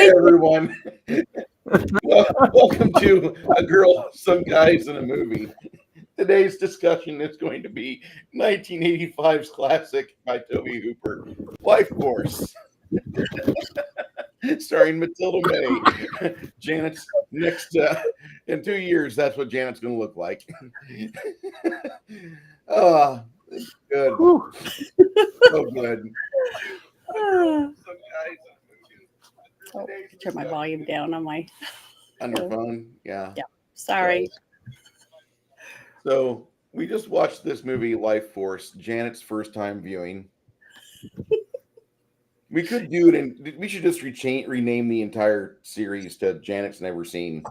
Hi, everyone. Welcome to A Girl, Some Guys in a Movie. Today's discussion is going to be 1985's classic by Toby Hooper, Lifeforce, starring Mathilda May. Janet's next, in 2 years, that's what Janet's going to look like. Oh, good. Whew. So good. Oh, turn my volume down on my On your phone? Yeah. sorry. So we just watched this movie, Lifeforce, Janet's first time viewing. We could do it, and we should just rename the entire series to Janet's Never Seen.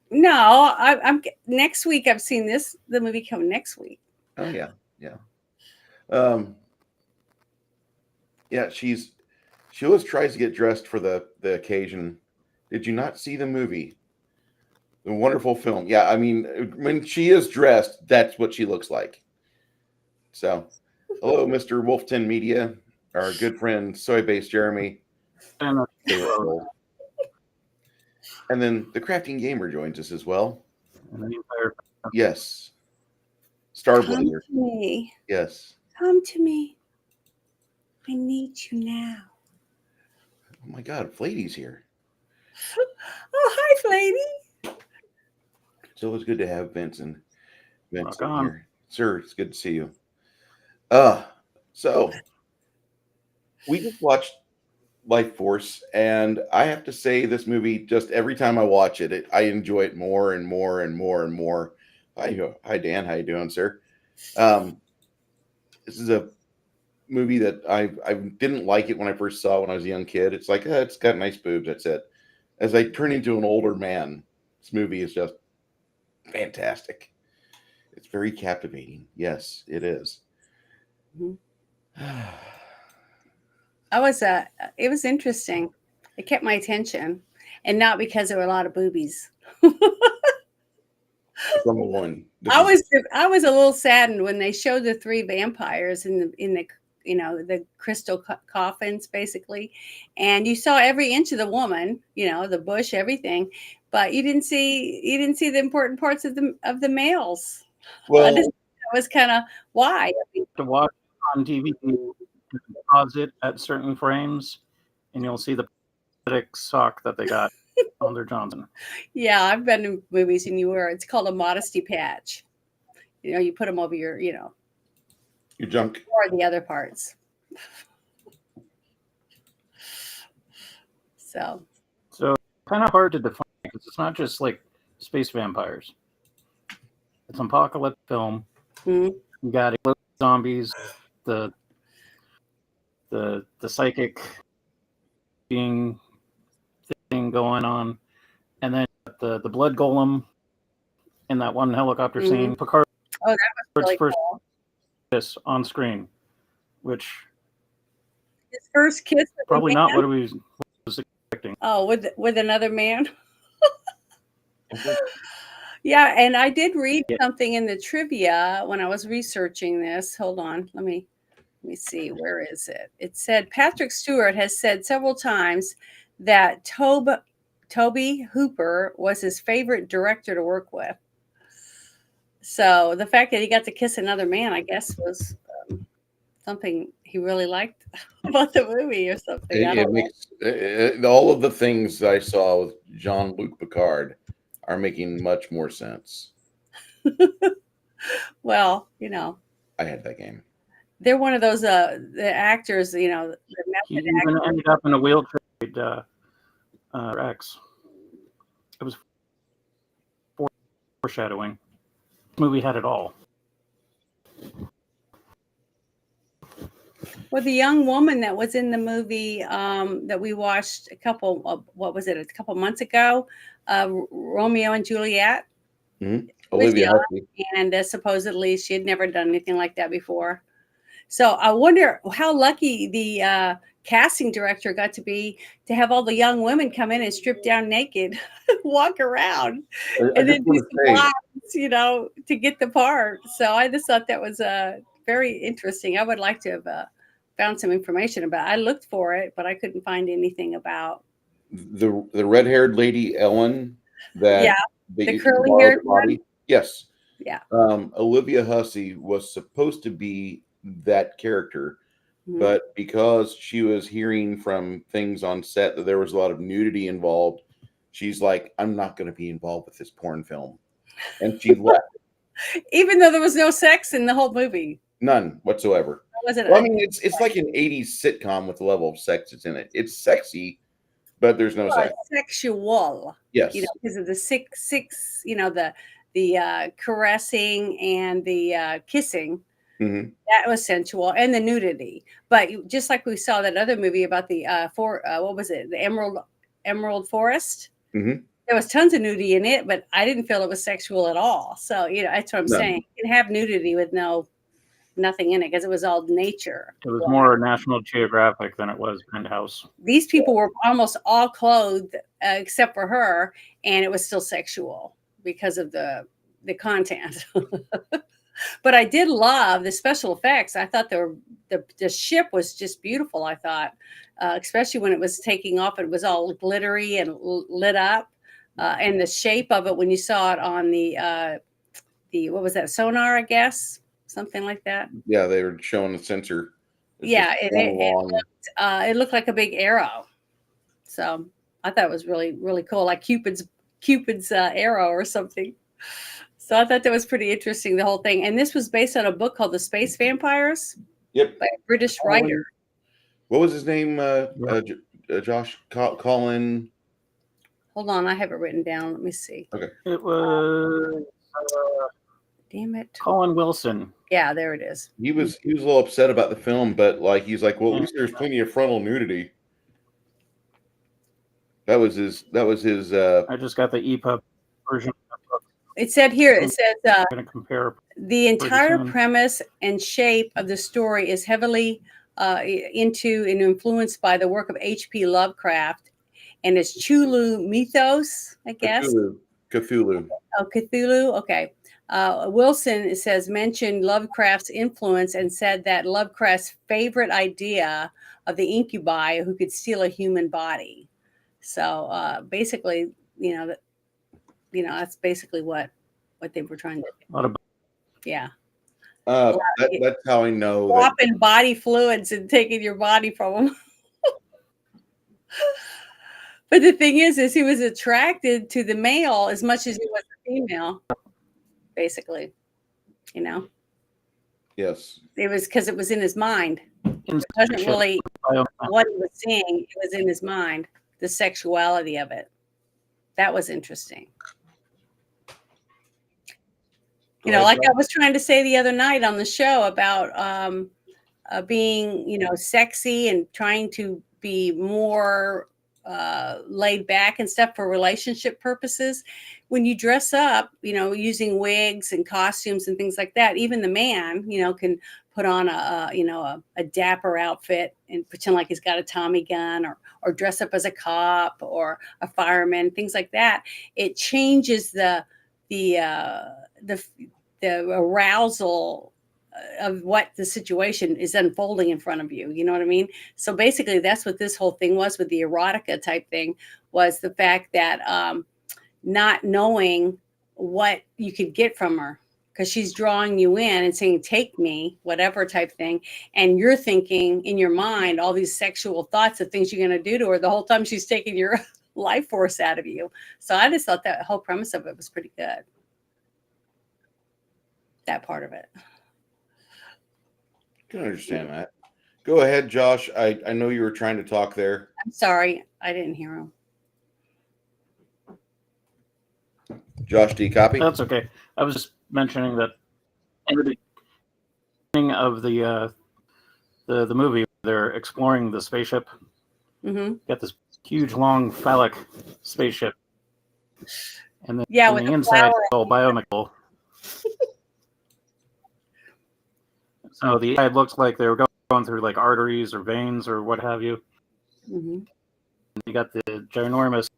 No, I'm next week. I've seen the movie coming next week. Oh yeah. Yeah, she always tries to get dressed for the occasion. Did you not see the movie? The wonderful film. Yeah, I mean, when she is dressed, that's what she looks like. So, hello, Mr. Wolfton Media, our good friend Soy-Based Jeremy. And then the Crafting Gamer joins us as well. Yes. Starblazer. Come to me. Yes. Come to me. I need you now. Oh my God, Flady's here. Oh, hi, Flady. It's always good to have Vincent Rock on. here. Sir, it's good to see you. So we just watched Lifeforce, and I have to say this movie, just every time I watch it, I enjoy it more and more and more and more. Hi Dan, how you doing, sir? This is a movie that I didn't like it when I first saw it when I was a young kid. It's like, it's got nice boobs, that's it. As I turn into an older man, this movie is just fantastic. It's very captivating. Yes, it is. Mm-hmm. It was interesting. It kept my attention, and not because there were a lot of boobies. Number one. I was a little saddened when they showed the three vampires in the the crystal coffins, basically, and you saw every inch of the woman, the bush, everything, but you didn't see the important parts of the males. Well, that was kind of why. To watch on TV, you can pause it at certain frames, and you'll see the pathetic sock that they got on their Johnson. Yeah, I've been in movies, and it's called a modesty patch. You put them over your your junk or the other parts. So kind of hard to define because it's not just like space vampires. It's an apocalypse film. Mm-hmm. You got zombies, the psychic being thing going on, and then the blood golem in that one helicopter scene. Picard's that was really first cool. kiss on screen, which His first kiss with probably a not man? what we was expecting. Oh, with another man. Yeah, and I did read something in the trivia when I was researching this. Hold on, let me see. Where is it? It said Patrick Stewart has said several times that Toby Hooper was his favorite director to work with. So the fact that he got to kiss another man, I guess, was something he really liked about the movie or something. it makes all of the things I saw with Jean-Luc Picard are making much more sense. Well, I had that game. they're one of those the actors, He even ended up in a wheelchair. X. It was foreshadowing. The movie had it all. Well, the young woman that was in the movie that we watched a couple months ago, Romeo and Juliet. Mm-hmm. Olivia Hussey. And supposedly she had never done anything like that before. So I wonder how lucky the casting director got to have all the young women come in and strip down naked, walk around, and then do some lines, to get the part. So I just thought that was very interesting. I would like to have found some information about it. I looked for it, but I couldn't find anything about the red-haired lady Ellen that Yeah, that the you can curly borrow haired the body. Yes. Yeah. Olivia Hussey was supposed to be that character, Mhm. but because she was hearing from things on set that there was a lot of nudity involved, she's like, I'm not going to be involved with this porn film. And she left. Even though there was no sex in the whole movie. None whatsoever. Wasn't Well, I mean, it's like an 80s sitcom with the level of sex that's in it. It's sexy, but there's no sex. sexual. Yes. Because of the six, the caressing and the kissing. Mm-hmm. That was sensual, and the nudity. But just like we saw that other movie about the what was it? The Emerald Forest. Mm-hmm. There was tons of nudity in it, but I didn't feel it was sexual at all. So that's what I'm saying. You can have nudity with nothing in it because it was all nature. It was more National Geographic than it was Penthouse. These people were almost all clothed except for her, and it was still sexual because of the content. But I did love the special effects. I thought the ship was just beautiful. I thought, especially when it was taking off, it was all glittery and lit up, and the shape of it when you saw it on the what was that, sonar? I guess something like that. Yeah, they were showing the sensor. Yeah, it looked like a big arrow. So I thought it was really, really cool, like Cupid's arrow or something. So I thought that was pretty interesting, the whole thing. And this was based on a book called The Space Vampires. Yep. By a British writer. What was his name? Josh Colin. Hold on, I have it written down. Let me see. Okay. It was. Damn it. Colin Wilson. Yeah, there it is. He was a little upset about the film, but he's like, well, at least there's plenty of frontal nudity. That was his. I just got the EPUB version. It said here. It says I'm going to compare. The entire premise and shape of the story is heavily into and influenced by the work of H.P. Lovecraft and its Chulu mythos, I guess. Cthulhu. Oh, Cthulhu. Okay. Wilson, it says, mentioned Lovecraft's influence and said that Lovecraft's favorite idea of the incubi who could steal a human body. So basically, that's basically what they were trying to do. Yeah. That's how I know. Swapping body fluids and taking your body from them. But the thing is he was attracted to the male as much as he was the female, basically. Yes. It was because it was in his mind. It wasn't really what he was seeing. It was in his mind, the sexuality of it. That was interesting. Like I was trying to say the other night on the show about being, sexy and trying to be more laid back and stuff for relationship purposes. When you dress up, using wigs and costumes and things like that, even the man, can put on a dapper outfit and pretend like he's got a Tommy gun or dress up as a cop or a fireman, things like that. It changes the arousal of what the situation is unfolding in front of you. You know what I mean? So basically that's what this whole thing was with the erotica type thing, was the fact that not knowing what you could get from her, because she's drawing you in and saying, take me, whatever type thing. And you're thinking in your mind all these sexual thoughts of things you're going to do to her the whole time she's taking your life force out of you. So I just thought that whole premise of it was pretty good. That part of it. I can understand that. Go ahead, Josh. I know you were trying to talk there. I'm sorry. I didn't hear him. Josh, do you copy? That's okay. I was just mentioning that in the beginning of the movie, they're exploring the spaceship. Mm-hmm. Got this huge, long, phallic spaceship. And then with the inside is all biomechanical. So the inside looks like they were going through like arteries or veins or what have you. Mm-hmm. You got the ginormous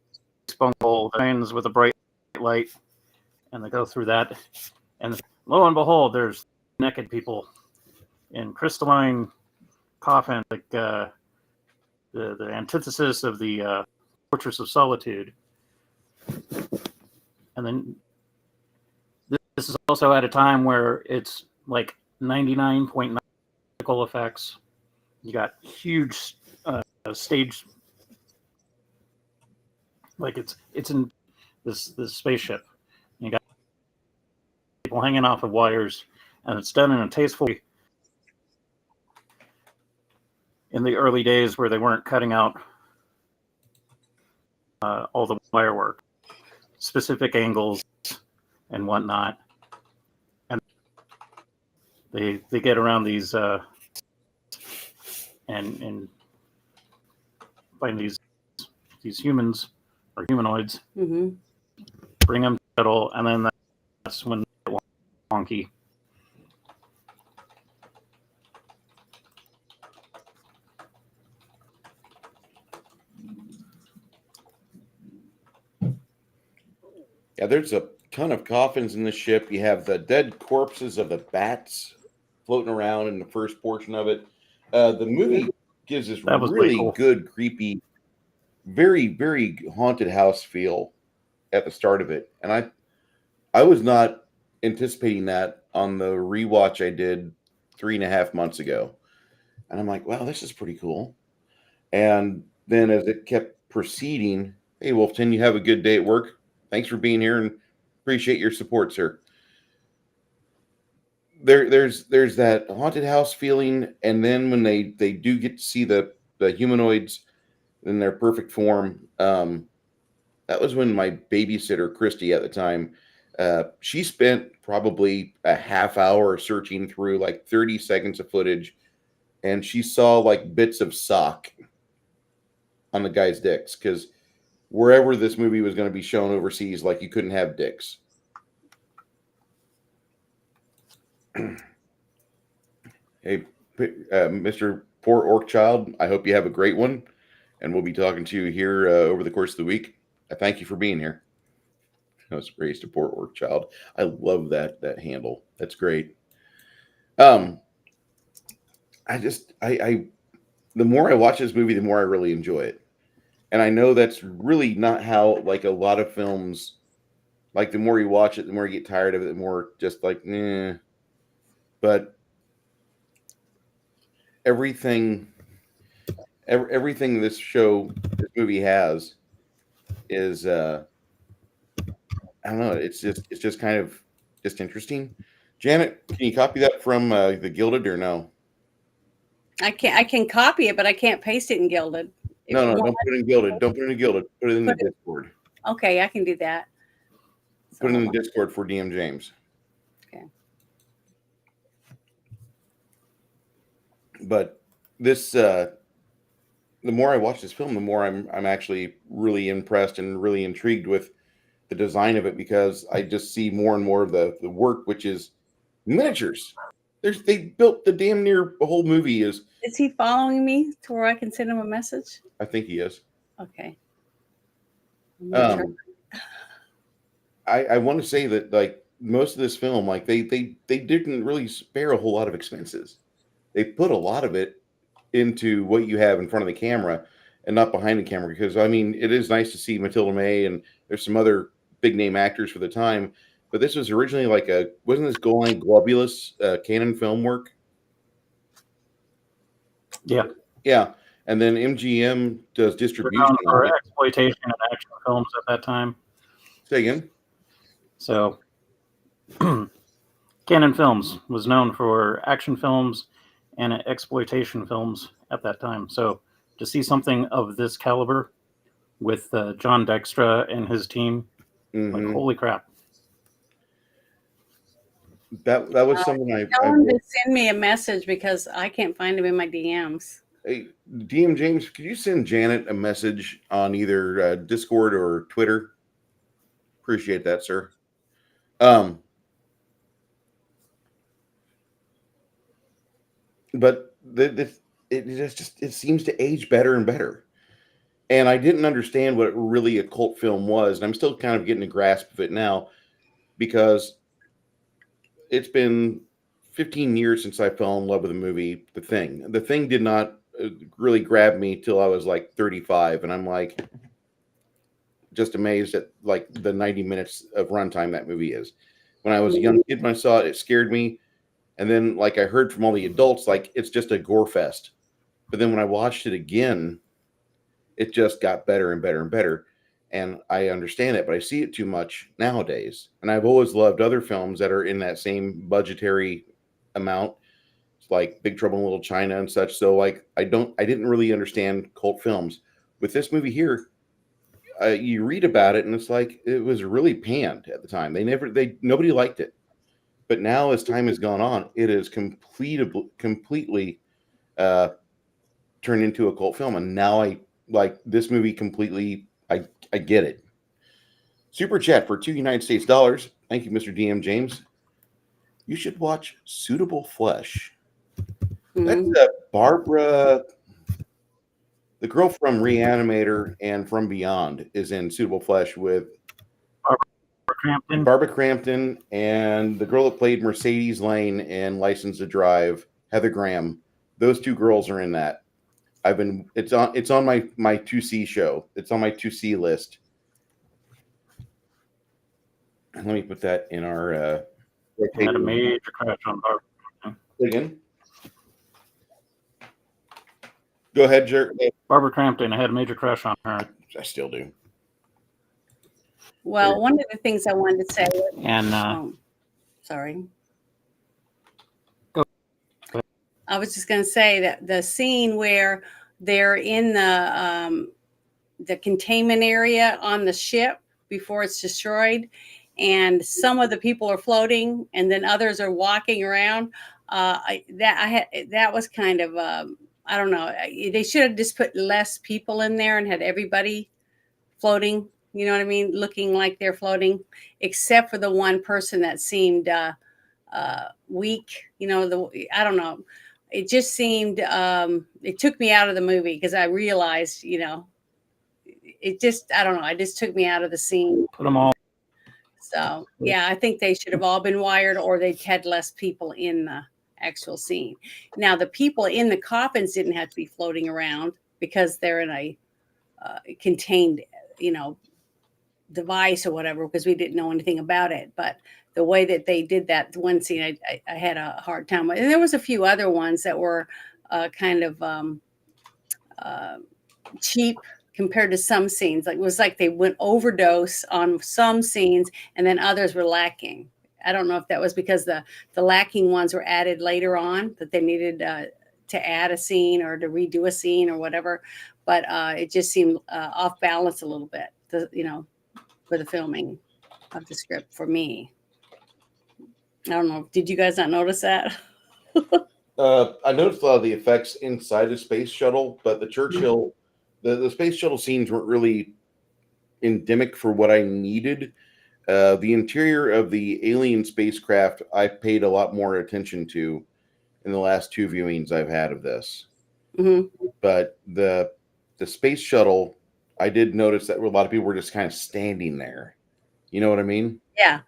spunkle veins with a bright light, and they go through that. And lo and behold, there's naked people in crystalline coffins, like the antithesis of the Fortress of Solitude. And then this is also at a time where it's like 99.9 practical effects. You got huge stage, like it's in this spaceship. You got people hanging off of wires, and it's done in a tasteful way. In the early days where they weren't cutting out all the wire work, specific angles and whatnot, and they get around these and find these humans or humanoids, bring them to battle, and then that's when they get wonky. Yeah, there's a ton of coffins in the ship. You have the dead corpses of the bats floating around in the first portion of it. The movie gives this really cool. good, creepy, very, very haunted house feel at the start of it. And I was not anticipating that on the rewatch I did 3.5 months ago. And I'm like, wow, this is pretty cool. And then as it kept proceeding, hey, Wolfton, you have a good day at work. Thanks for being here and appreciate your support, sir. There's that haunted house feeling, and then when they do get to see the humanoids in their perfect form, that was when my babysitter Christy at the time, she spent probably a half hour searching through like 30 seconds of footage, and she saw like bits of sock on the guy's dicks because wherever this movie was going to be shown overseas, like you couldn't have dicks. Hey, Mr. Poor Orc Child, I hope you have a great one, and we'll be talking to you here over the course of the week. I thank you for being here. I was raised a Poor Orc Child. I love that handle. That's great. I the more I watch this movie, the more I really enjoy it. And I know that's really not how, like, a lot of films, like, the more you watch it, the more you get tired of it, the more just like, eh. But everything this movie has is, I don't know, it's just kind of just interesting. Janet, can you copy that from the Gilded or no? I can copy it, but I can't paste it in Gilded. No, don't put it in Gilded. Don't put it in Gilded. Put it in the Discord. Okay, I can do that. Put it in the Discord for DM James. Okay. But this, the more I watch this film, the more I'm actually really impressed and really intrigued with the design of it, because I just see more and more of the work, which is miniatures. They built the damn near the whole movie is. Is he following me to where I can send him a message? I think he is. Okay. I want to say that, like, most of this film, like they didn't really spare a whole lot of expenses. They put a lot of it into what you have in front of the camera and not behind the camera, because I mean, it is nice to see Mathilda May and there's some other big name actors for the time, but this was originally like wasn't this Golan Globulus Canon film work? Yeah, and then MGM does distribution for exploitation and action films at that time. Say again. So Canon Films was known for action films and exploitation films at that time. So to see something of this caliber with John Dykstra and his team, like, holy crap. That was something Tell him to send me a message because I can't find him in my DMs. Hey, DM James, could you send Janet a message on either Discord or Twitter? Appreciate that, sir. But it seems to age better and better. And I didn't understand what really a cult film was, and I'm still kind of getting a grasp of it now, because it's been 15 years since I fell in love with the movie The Thing. The Thing did not really grab me till I was like 35, and I'm like, just amazed at like the 90 minutes of runtime that movie is. When I was a young kid, when I saw it, it scared me. And then, like I heard from all the adults, like it's just a gore fest. But then when I watched it again, it just got better and better and better. And I understand it, but I see it too much nowadays. And I've always loved other films that are in that same budgetary amount, like Big Trouble in Little China and such. So like I didn't really understand cult films. With this movie here, you read about it and it's like it was really panned at the time. Nobody liked it. But now, as time has gone on, it is completely turned into a cult film, and now I like this movie completely. I get it. Super chat for $2 US. Thank you, Mr. DM James. You should watch Suitable Flesh. That's Barbara, the girl from Reanimator and From Beyond, is in Suitable Flesh with Barbara Crampton, and the girl that played Mercedes Lane in License to Drive, Heather Graham. Those two girls are in that. It's on my 2C show. It's on my 2C list. And let me put that in our I had a major crush on Barbara. Again. Go ahead, Jerk. Barbara Crampton. I had a major crush on her. I still do. Well, one of the things I wanted to say, and sorry. Go. I was just going to say that the scene where they're in the containment area on the ship before it's destroyed, and some of the people are floating, and then others are walking around. That was kind of I don't know. They should have just put less people in there and had everybody floating. You know what I mean? Looking like they're floating, except for the one person that seemed weak. You know, I don't know. It just seemed, it took me out of the movie because I realized, you know, it just, I don't know. It just took me out of the scene. Put them all. So, yeah, I think they should have all been wired, or they'd had less people in the actual scene. Now, the people in the coffins didn't have to be floating around because they're in a contained, you know, device or whatever, because we didn't know anything about it. But the way that they did that one scene, I had a hard time with. And there was a few other ones that were kind of cheap compared to some scenes. Like it was like they went overdose on some scenes, and then others were lacking. I don't know if that was because the lacking ones were added later on, that they needed to add a scene or to redo a scene or whatever. But it just seemed off balance a little bit, you know, for the filming of the script for me. I don't know. Did you guys not notice that? I noticed a lot of the effects inside the space shuttle, but the Churchill, the space shuttle scenes weren't really endemic for what I needed. The interior of the alien spacecraft, I paid a lot more attention to in the last two viewings I've had of this. Mm-hmm. But the space shuttle, I did notice that a lot of people were just kind of standing there. You know what I mean? Yeah.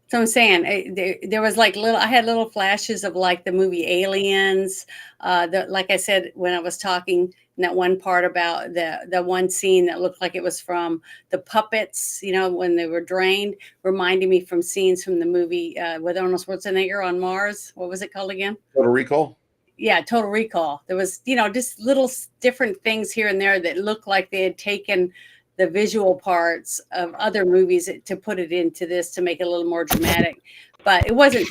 So I'm saying there was like I had little flashes of like the movie Aliens. Like I said, when I was talking in that one part about the one scene that looked like it was from the puppets, you know, when they were drained, reminding me from scenes from the movie with Arnold Schwarzenegger on Mars. What was it called again? Total Recall? Yeah, Total Recall. There was, you know, just little different things here and there that looked like they had taken the visual parts of other movies to put it into this to make it a little more dramatic. But it wasn't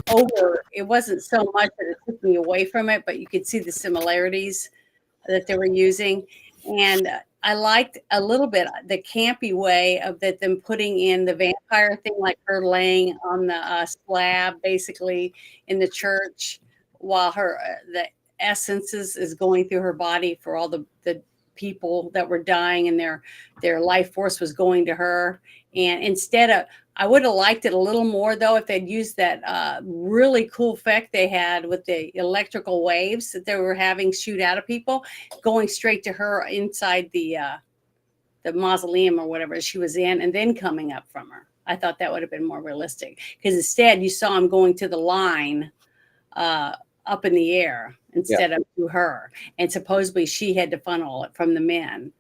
it wasn't so much that it took me away from it, but you could see the similarities that they were using. And I liked a little bit the campy way of them putting in the vampire thing, like her laying on the slab, basically in the church, while the essences is going through her body for all the people that were dying, and their life force was going to her. And instead of, I would have liked it a little more though if they'd used that really cool effect they had with the electrical waves that they were having shoot out of people, going straight to her inside the mausoleum or whatever she was in, and then coming up from her. I thought that would have been more realistic, because instead you saw him going to the line up in the air instead of to her, and supposedly she had to funnel it from the men.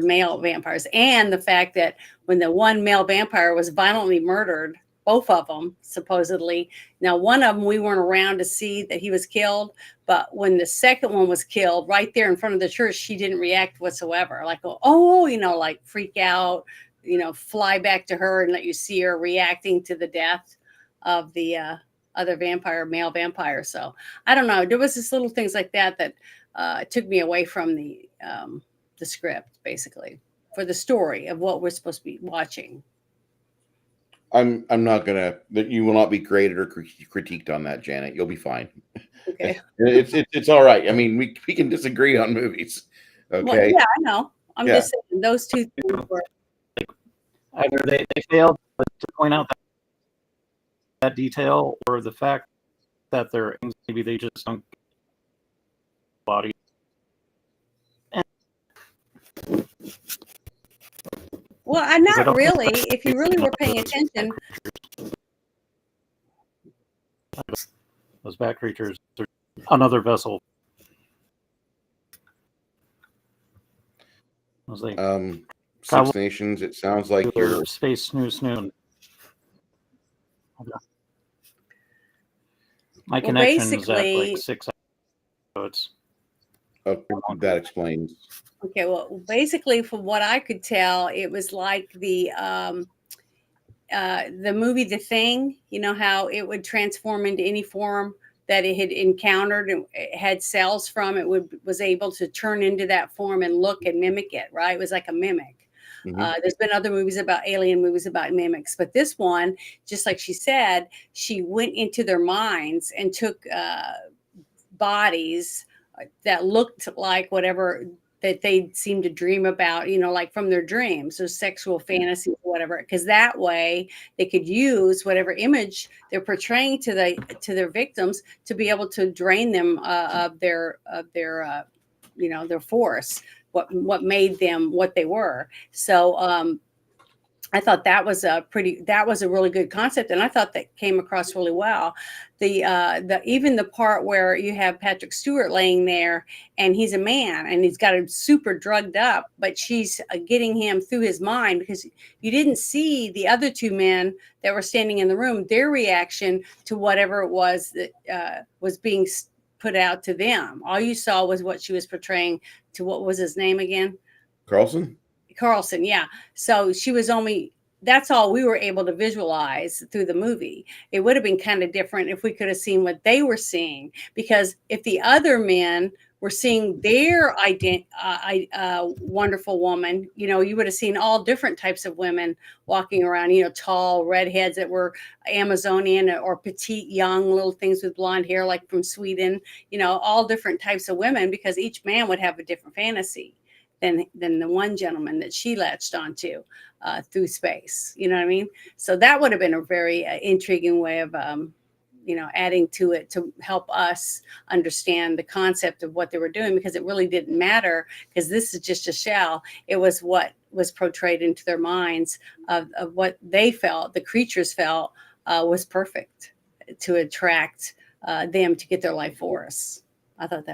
male vampires, and the fact that when the one male vampire was violently murdered, both of them supposedly. Now, one of them we weren't around to see that he was killed, but when the second one was killed right there in front of the church, she didn't react whatsoever. Like, oh, like freak out, fly back to her and let you see her reacting to the death of the other male vampire. So I don't know. There was just little things like that took me away from the script, basically, for the story of what we're supposed to be watching. I'm not gonna. You will not be graded or critiqued on that, Janet. You'll be fine. Okay. It's all right. I mean, we can disagree on movies. Okay. Well, yeah, I know. I'm just saying those two things were. Either they failed to point out that detail, or the fact that maybe they just don't body. Well, not really. If you really were paying attention, those bat creatures are another vessel. Six Nations. It sounds like you're space snoo. My connection is at like 6 hours. That explains. Okay, well, basically, from what I could tell, it was like the movie The Thing. You know how it would transform into any form that it had encountered and it had cells from. It was able to turn into that form and look and mimic it. Right? It was like a mimic. Mm-hmm. There's been other movies alien movies about mimics, but this one, just like she said, she went into their minds and took bodies that looked like whatever that they seem to dream about, like from their dreams, so sexual fantasies, whatever, because that way they could use whatever image they're portraying to their victims to be able to drain them of their force, what made them what they were. So I thought that was a really good concept, and I thought that came across really well. Even the part where you have Patrick Stewart laying there, and he's a man, and he's got him super drugged up, but she's getting him through his mind, because you didn't see the other two men that were standing in the room, their reaction to whatever it was that was being put out to them. All you saw was what she was portraying to, what was his name again? Carlson, yeah. So that's all we were able to visualize through the movie. It would have been kind of different if we could have seen what they were seeing, because if the other men were seeing their wonderful woman, you would have seen all different types of women walking around, tall redheads that were Amazonian, or petite, young little things with blonde hair, like from Sweden, all different types of women, because each man would have a different fantasy than the one gentleman that she latched onto through space. You know what I mean? So that would have been a very intriguing way of, adding to it to help us understand the concept of what they were doing, because it really didn't matter, because this is just a shell. It was what was portrayed into their minds of what they felt, the creatures felt was perfect to attract them to get their life force. I thought they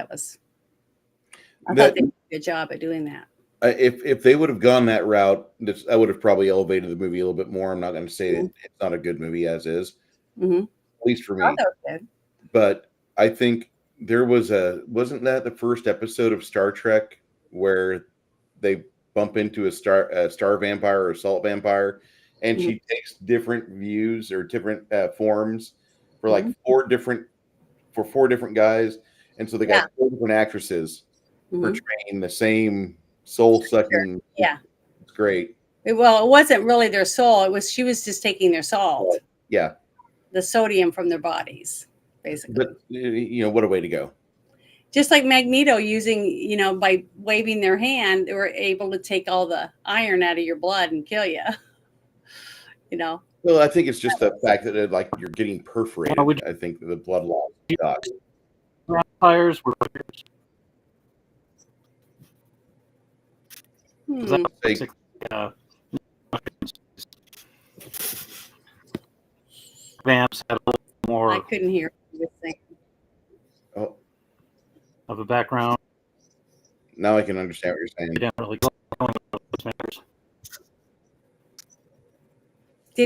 did a good job at doing that. If they would have gone that route, I would have probably elevated the movie a little bit more. I'm not going to say that it's not a good movie as is, at least for me. But I think there wasn't that the first episode of Star Trek where they bump into a star vampire or salt vampire, and she takes different views or different forms for like four different guys, and so they got 4 different actresses portraying the same soul-sucking. Yeah, it's great. Well, it wasn't really their soul. She was just taking their salt. Yeah, the sodium from their bodies, basically. But what a way to go! Just like Magneto using, by waving their hand, they were able to take all the iron out of your blood and kill you. Well, I think it's just the fact that you're getting perforated. I think the blood loss. Vampires were. Vamps had a little more. I couldn't hear what you were saying. Of a background. Now I can understand what you're saying. They didn't really go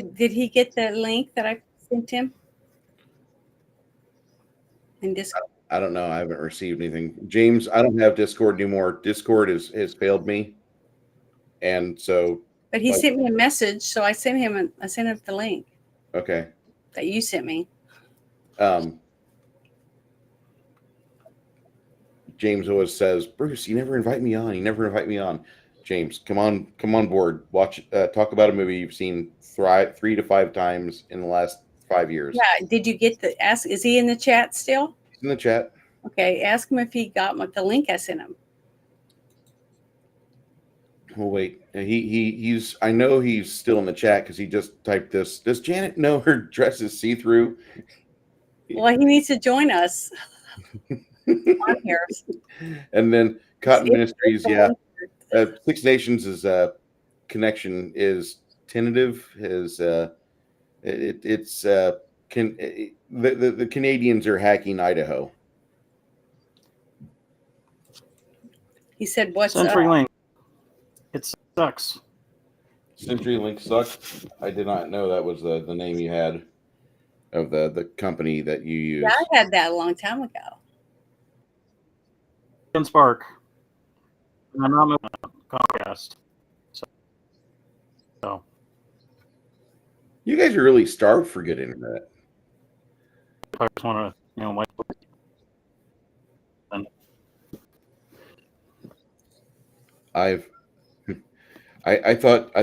Did he get the link that I sent him? In Discord? I don't know. I haven't received anything. James, I don't have Discord anymore. Discord has failed me. And so But he sent me a message, so I sent him the link. Okay. That you sent me. James always says, Bruce, you never invite me on. You never invite me on. James, come on board. Watch, talk about a movie you've seen 3 to 5 times in the last 5 years. Yeah. Did you get is he in the chat still? He's in the chat. Okay. Ask him if he got the link I sent him. Oh, wait. He's, I know he's still in the chat because he just typed this. Does Janet know her dress is see-through? Well, he needs to join us on here. And then Cotton Ministries, yeah. Six Nations is connection is tentative. The Canadians are hacking Idaho. He said, "What's CenturyLink? It sucks." CenturyLink sucks. I did not know that was the name you had of the company that you use. Yeah, I had that a long time ago. And Spark. I'm not moving on Comcast. So You guys are really starved for good internet. I just want to, I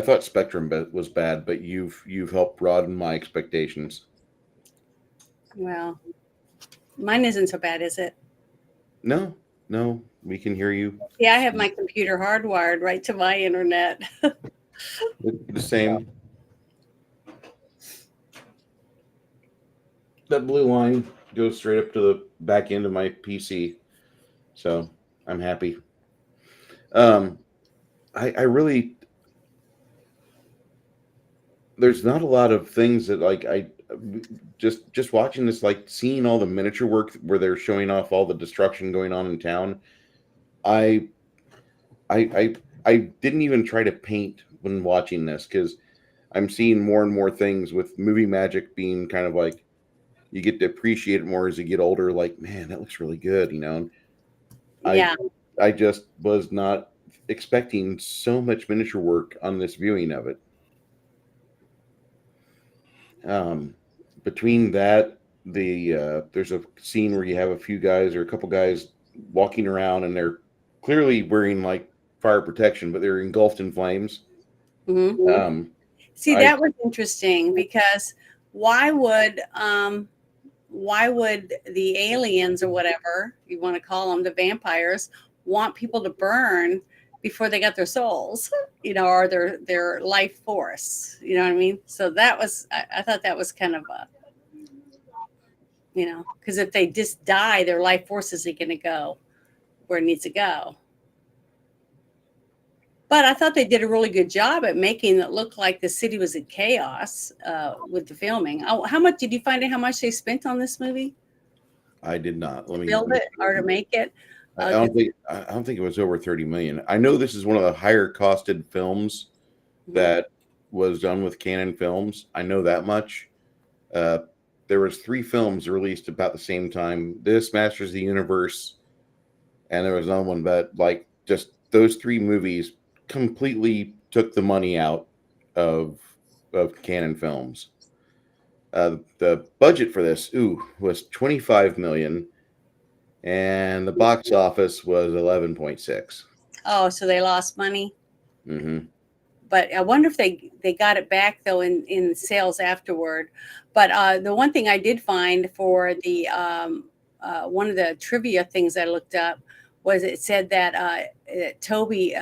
thought Spectrum was bad, but you've helped broaden my expectations. Well, mine isn't so bad, is it? No, we can hear you. Yeah, I have my computer hardwired right to my internet. The same. That blue line goes straight up to the back end of my PC, so I'm happy. I really, there's not a lot of things that I just watching this, like seeing all the miniature work where they're showing off all the destruction going on in town. I didn't even try to paint when watching this because I'm seeing more and more things with movie magic being kind of like you get to appreciate it more as you get older. Like, man, that looks really good, Yeah. I just was not expecting so much miniature work on this viewing of it. Between that, there's a scene where you have a few guys or a couple guys walking around and they're clearly wearing like fire protection, but they're engulfed in flames. Mm-hmm. See, that was interesting because why would the aliens or whatever you want to call them, the vampires, want people to burn before they got their souls, or their life force? You know what I mean? So that was, I thought that was kind of because if they just die, their life force isn't going to go where it needs to go. But I thought they did a really good job at making it look like the city was in chaos with the filming. Oh, how much did you find out how much they spent on this movie? I did not. Let me build it or to make it. I don't think it was over 30 million. I know this is one of the higher costed films that was done with Canon Films. I know that much. There was 3 films released about the same time. This, Masters of the Universe, and there was another one, but like just those 3 movies completely took the money out of Canon Films. The budget for this was 25 million, and the box office was 11.6. Oh, so they lost money. Mm-hmm. But I wonder if they got it back though in sales afterward. But the one thing I did find for the one of the trivia things I looked up was it said that Toby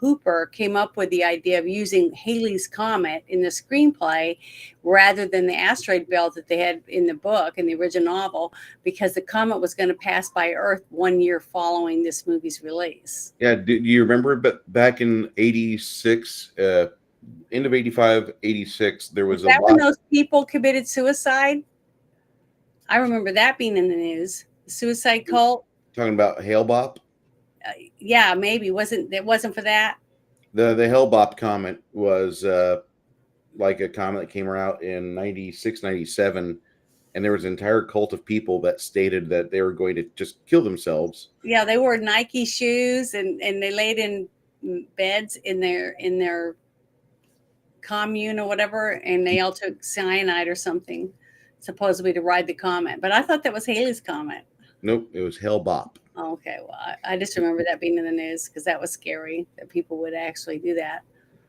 Hooper came up with the idea of using Halley's Comet in the screenplay rather than the asteroid belt that they had in the book, in the original novel, because the comet was going to pass by Earth 1 year following this movie's release. Yeah, do you remember? But back in 86, end of 85, 86, there was when those people committed suicide? I remember that being in the news. The suicide cult. Talking about Hale-Bopp? Yeah, maybe. It wasn't for that? The Hale-Bopp comet was like a comet that came out in 96, 97, and there was an entire cult of people that stated that they were going to just kill themselves. Yeah, they wore Nike shoes and they laid in beds in their commune or whatever, and they all took cyanide or something, supposedly to ride the comet. But I thought that was Haley's comet. Nope, it was Hell Bop. Oh, okay, well, I just remember that being in the news because that was scary that people would actually do that.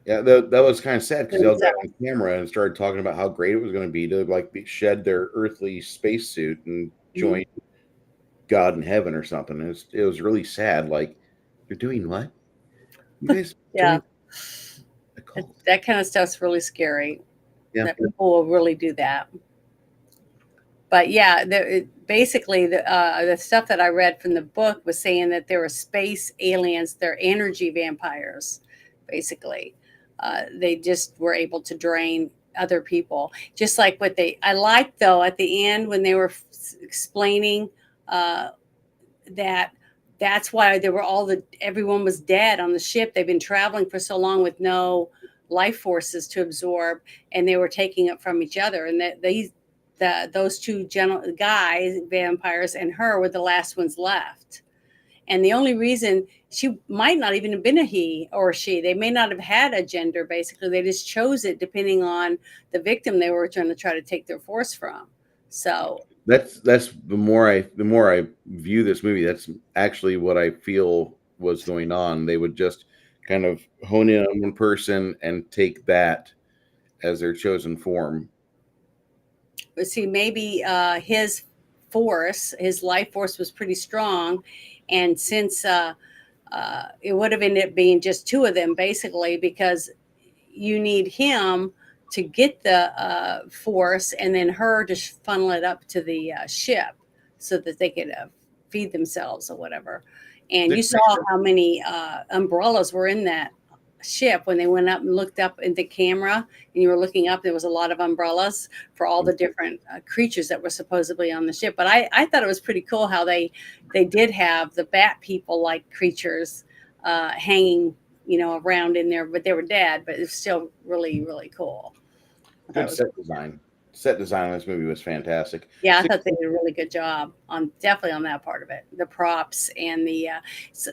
Yeah, that was kind of sad because they all got on camera and started talking about how great it was going to be to like shed their earthly spacesuit and join God in heaven or something. It was really sad. Like, you're doing what? You guys Yeah, a cult. that kind of stuff's really scary. Yeah. That people will really do that. But yeah, basically the stuff that I read from the book was saying that there were space aliens, they're energy vampires, basically. They just were able to drain other people, just like what I liked though at the end when they were explaining that that's why there were everyone was dead on the ship. They've been traveling for so long with no life forces to absorb, and they were taking it from each other. And those two guys, vampires, and her were the last ones left. And the only reason she might not even have been a he or she, they may not have had a gender. Basically, they just chose it depending on the victim they were trying to take their force from. So that's the more I view this movie, that's actually what I feel was going on. They would just kind of hone in on one person and take that as their chosen form. But see, maybe his life force was pretty strong, and since it would have ended up being just two of them, basically, because you need him to get the force, and then her to funnel it up to the ship so that they could feed themselves or whatever. And you saw how many umbrellas were in that ship when they went up and looked up in the camera, and you were looking up, there was a lot of umbrellas for all the different creatures that were supposedly on the ship. But I thought it was pretty cool how they did have the bat people like creatures hanging around in there, but they were dead, but it's still really, really cool. Good set design. Set design on this movie was fantastic. Yeah, I thought they did a really good job definitely on that part of it. The props and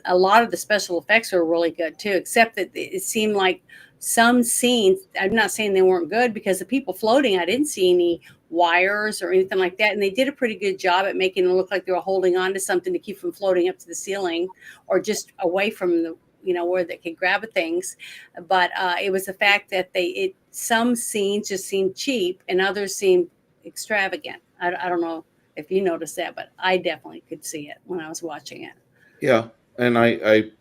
a lot of the special effects were really good too, except that it seemed like some scenes, I'm not saying they weren't good, because the people floating, I didn't see any wires or anything like that. And they did a pretty good job at making it look like they were holding on to something to keep from floating up to the ceiling or just away from where they could grab at things. But it was the fact that some scenes just seemed cheap and others seemed extravagant. I don't know if you noticed that, but I definitely could see it when I was watching it. Yeah, and I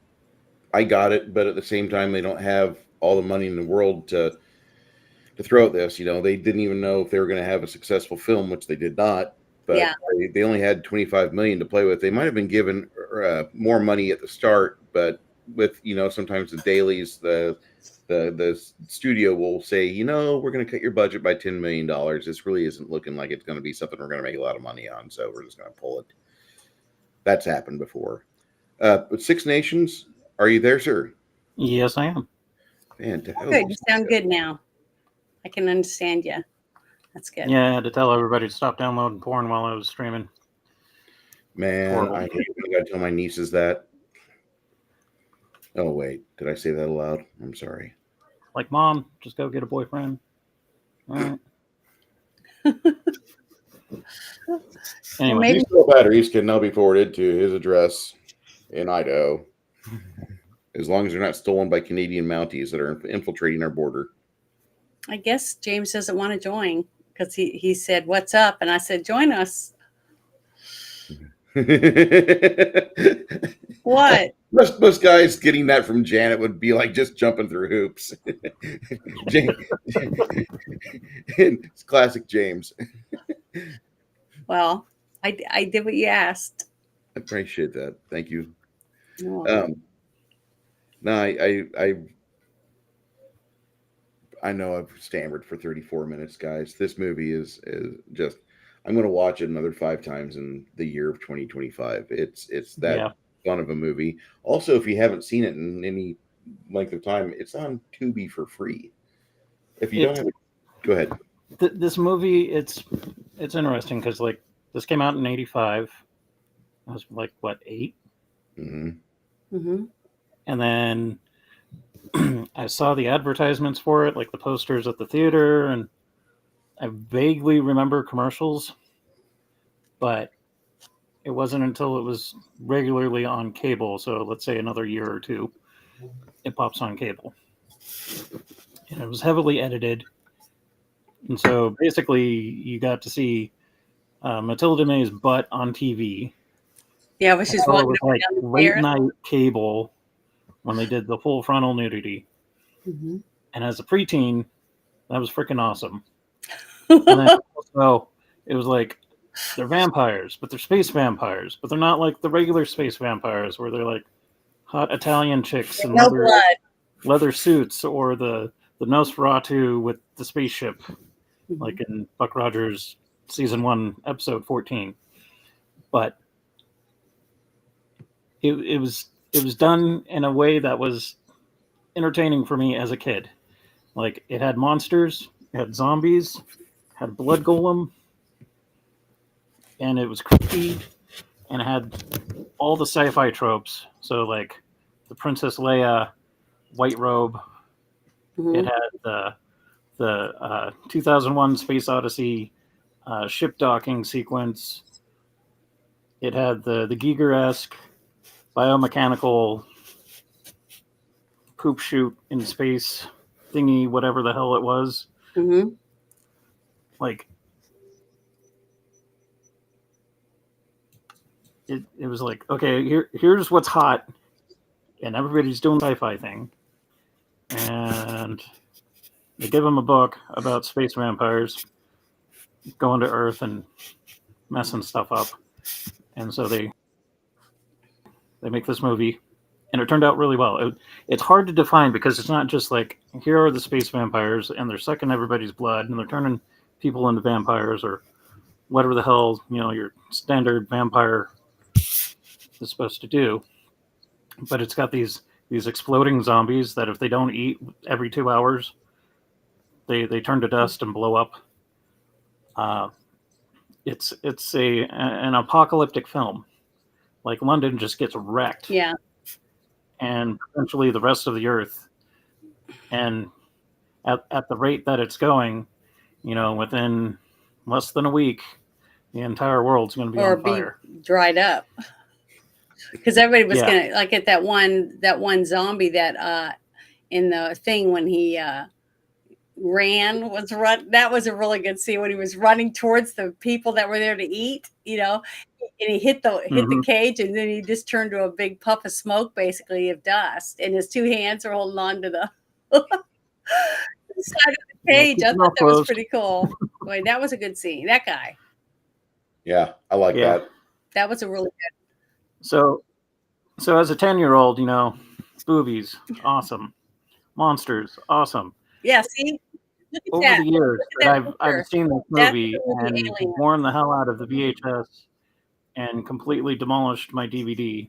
got it, but at the same time, they don't have all the money in the world to throw at this. They didn't even know if they were going to have a successful film, which they did not. But Yeah. they only had $25 million to play with. They might have been given more money at the start, but with sometimes the dailies, the studio will say, we're going to cut your budget by $10 million. This really isn't looking like it's going to be something we're going to make a lot of money on, so we're just going to pull it. That's happened before. But Six Nations, are you there, sir? Yes, I am. Fantastic. Good. You sound good now. I can understand you. That's good. Yeah, I had to tell everybody to stop downloading porn while I was streaming. Man, I got to tell my nieces that. Oh, wait. Did I say that aloud? I'm sorry. Like, Mom, just go get a boyfriend. All right. Anyway. Maybe batteries can now be forwarded to his address in Idaho, as long as they're not stolen by Canadian Mounties that are infiltrating our border. I guess James doesn't want to join because he said, "What's up?" And I said, "Join us." What? Most guys getting that from Janet would be like just jumping through hoops. It's classic James. Well, I did what you asked. I appreciate that. Thank you. Oh. No, I know I've stammered for 34 minutes, guys. This movie is just, I'm going to watch it another 5 times in the year of 2025. It's that fun of a movie. Also, if you haven't seen it in any length of time, it's on Tubi for free. If you don't have Go ahead. This movie, it's interesting because like this came out in '85. I was like what 8, Mm-hmm. and then I saw the advertisements for it, like the posters at the theater, and I vaguely remember commercials, but it wasn't until it was regularly on cable. So let's say another year or two, it pops on cable, and it was heavily edited. And so basically, you got to see Mathilda May's butt on TV. Yeah, but she's So it walking was up and like down the late stairs. night cable when they did the full frontal nudity. Mm-hmm. And as a preteen, that was freaking awesome. And then also, it was like they're vampires, but they're space vampires, but they're not like the regular space vampires where they're like hot Italian chicks in No blood. leather suits, or the Nosferatu with the spaceship, Mm-hmm. like in Buck Rogers season 1, episode 14. But it was done in a way that was entertaining for me as a kid. Like it had monsters, it had zombies, had a blood golem, and it was creepy, and it had all the sci-fi tropes. So like the Princess Leia white robe. Mm-hmm. It had the 2001 Space Odyssey ship docking sequence. It had the Giger-esque biomechanical poop shoot in space thingy, whatever the hell it was. Mm-hmm. Like it was like, okay, here's what's hot, and everybody's doing the sci-fi thing, and they give them a book about space vampires going to Earth and messing stuff up, and so they make this movie, and it turned out really well. It's hard to define because it's not just like here are the space vampires and they're sucking everybody's blood and they're turning people into vampires or whatever the hell your standard vampire is supposed to do. But it's got these exploding zombies that if they don't eat every 2 hours, they turn to dust and blow up. It's an apocalyptic film. Like London just gets wrecked. Yeah. And potentially the rest of the earth. And at the rate that it's going, within less than a week, the entire world's going to be on fire. Dried up. Because everybody was gonna like at that one zombie that in the thing when he that was a really good scene when he was running towards the people that were there to eat, and he hit the cage, and then he just turned to a big puff of smoke, basically of dust, and his 2 hands are holding on to the side of the cage. I thought that was pretty cool. Boy, that was a good scene. That guy. Yeah, I like that. That was a really good. So as a 10-year-old, boobies, awesome. Monsters, awesome. Yeah, see? Look at Over that. the years that I've seen this movie and Alien. worn the hell out of the VHS and completely demolished my DVD.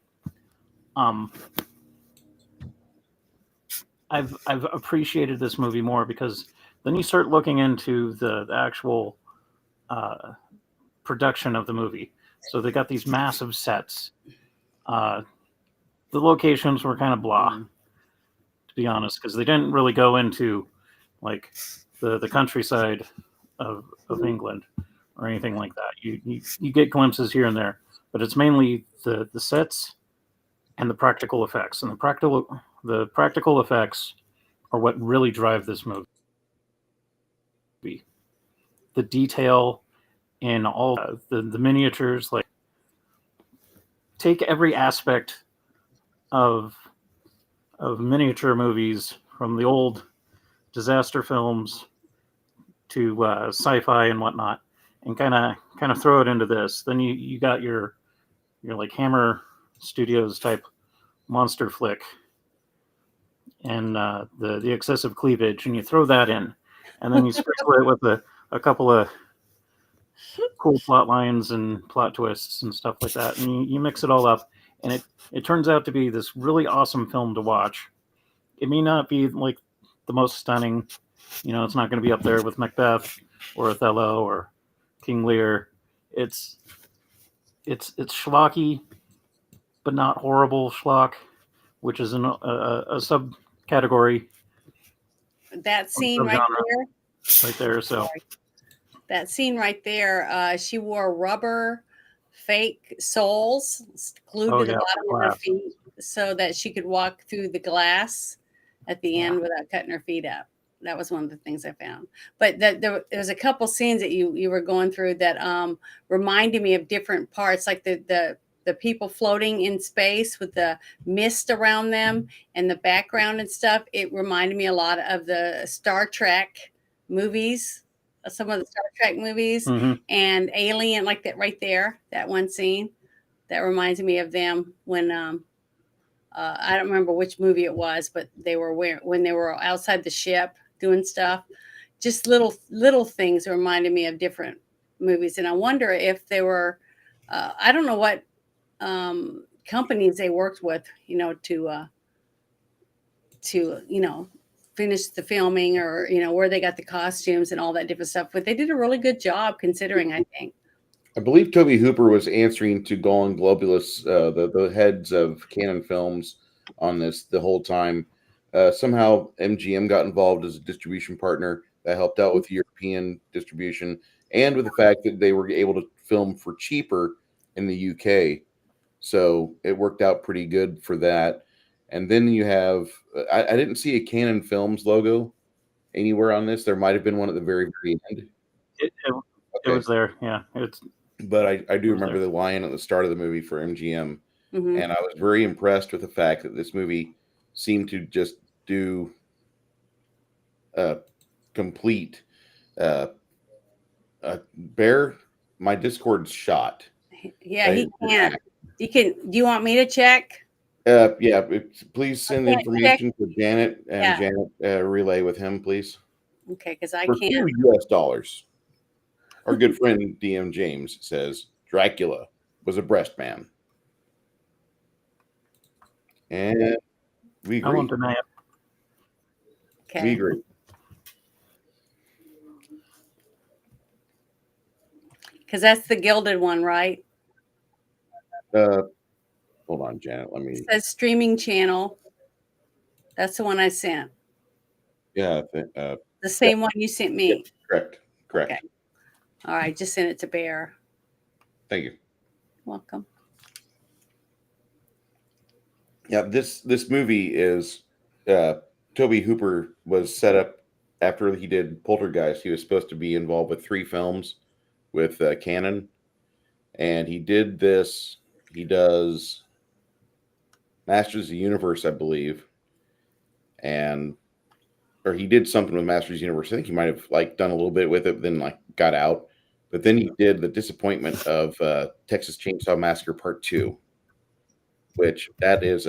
I've appreciated this movie more because then you start looking into the actual production of the movie. So they got these massive sets. The locations were kind of blah, to be honest, because they didn't really go into like the countryside of England or anything like that. You get glimpses here and there, but it's mainly the sets and the practical effects. And the practical effects are what really drive this movie. The detail in all the miniatures, like take every aspect of miniature movies from the old disaster films to sci-fi and whatnot, and kind of throw it into this. Then you got your like Hammer Studios type monster flick and the excessive cleavage, and you throw that in, and then you sprinkle it with a couple of cool plot lines and plot twists and stuff like that, and you mix it all up, and it turns out to be this really awesome film to watch. It may not be like the most stunning, It's not going to be up there with Macbeth or Othello or King Lear. It's schlocky, but not horrible schlock, which is a subcategory. That scene right there. So that scene right there, she wore rubber fake soles glued to the bottom of her feet so that she could walk through the glass at the end without cutting her feet up. That was one of the things I found. But there was a couple scenes that you were going through that reminded me of different parts, like the people floating in space with the mist around them and the background and stuff. It reminded me a lot of the Star Trek movies, some of the Star Trek movies, and Alien, like that right there, that one scene. That reminds me of them when I don't remember which movie it was, but when they were outside the ship doing stuff. Just little things reminded me of different movies, and I wonder if they were. I don't know what companies they worked with, to finish the filming, or where they got the costumes and all that different stuff. But they did a really good job considering, I think. I believe Toby Hooper was answering to Golan Globulus, the heads of Canon Films, on this the whole time. Somehow MGM got involved as a distribution partner that helped out with European distribution, and with the fact that they were able to film for cheaper in the UK. So it worked out pretty good for that. And then you have, I didn't see a Canon Films logo anywhere on this. There might have been one at the very, very end. It was there. Yeah. But I do remember the lion at the start of the movie for MGM. Mm-hmm. And I was very impressed with the fact that this movie seemed to just do complete. Bear, my Discord's shot. Yeah, he can't. You can. Do you want me to check? Yeah. Please send the information to Janet, and Janet relay with him, please. Okay, because I for can't. $2. Our good friend DM James says Dracula was a breast man, and we agree. I won't deny it. Okay. We agree. Because that's the gilded one, right? Hold on, Janet. Let me. It says streaming channel. That's the one I sent. Yeah. The same one you sent me. Yeah, correct. Okay. All right. Just send it to Bear. Thank you. Welcome. Yeah. This movie is Toby Hooper was set up after he did Poltergeist. He was supposed to be involved with 3 films with Canon, and he did this. He does Masters of the Universe, I believe, or he did something with Masters of the Universe. I think he might have done a little bit with it, but then got out. But then he did the disappointment of Texas Chainsaw Massacre Part 2, which that is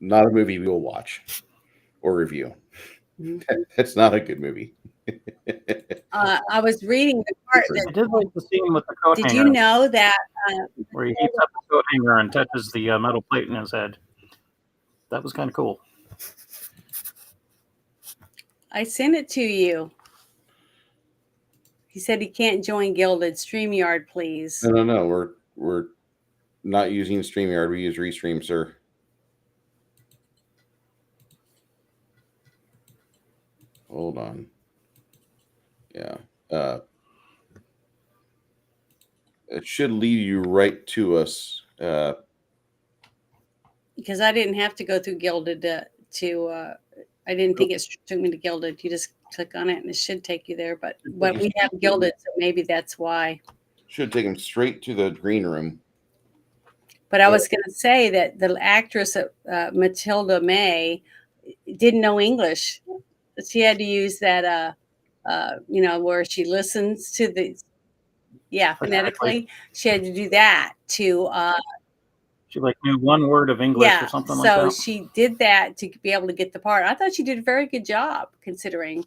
not a movie we will watch or review. That's not a good movie. I was reading the part I did like the scene with the coat hanger. Did you know that where he heats up the coat hanger and touches the metal plate in his head? That was kind of cool. I sent it to you? He said he can't join Gilded. StreamYard, please. No. We're not using StreamYard. We use Restream, sir. Hold on. Yeah. It should lead you right to us. Because I didn't have to go through Gilded I didn't think it took me to Gilded. You just click on it and it should take you there. But we have Gilded, so maybe that's why. Should take him straight to the green room. But I was going to say that the actress Mathilda May didn't know English. She had to use that, where she listens to the, phonetically. She had to do that to. She knew one word of English or something like that. So she did that to be able to get the part. I thought she did a very good job considering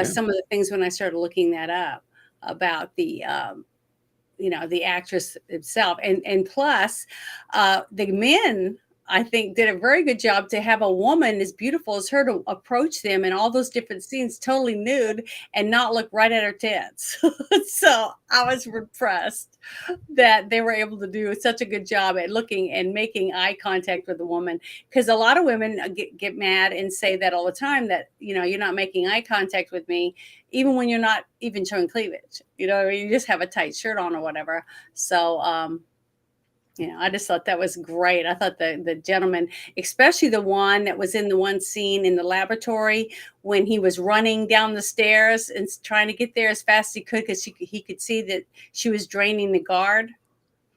some of the things when I started looking that up about the, the actress itself. And plus the men I think did a very good job to have a woman as beautiful as her to approach them in all those different scenes, totally nude, and not look right at her tits. So I was impressed that they were able to do such a good job at looking and making eye contact with the woman. Because a lot of women get mad and say that all the time, that, you know, you're not making eye contact with me, even when you're not even showing cleavage. You know what I mean? You just have a tight shirt on or whatever. So, you know, I just thought that was great. I thought the gentleman, especially the one that was in the one scene in the laboratory when he was running down the stairs and trying to get there as fast as he could, because he could see that she was draining the guard,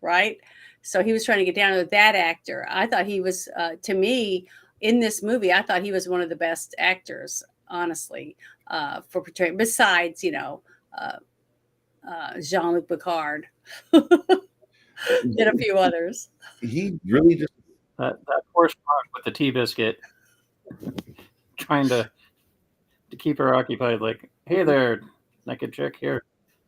right? So he was trying to get down to that actor. I thought he was, to me, in this movie, I thought he was one of the best actors, honestly, for portraying, besides, you know, Jean-Luc Picard. And a few others. He really just That poor spot with the tea biscuit, trying to keep her occupied. Like, hey there, naked chick, here,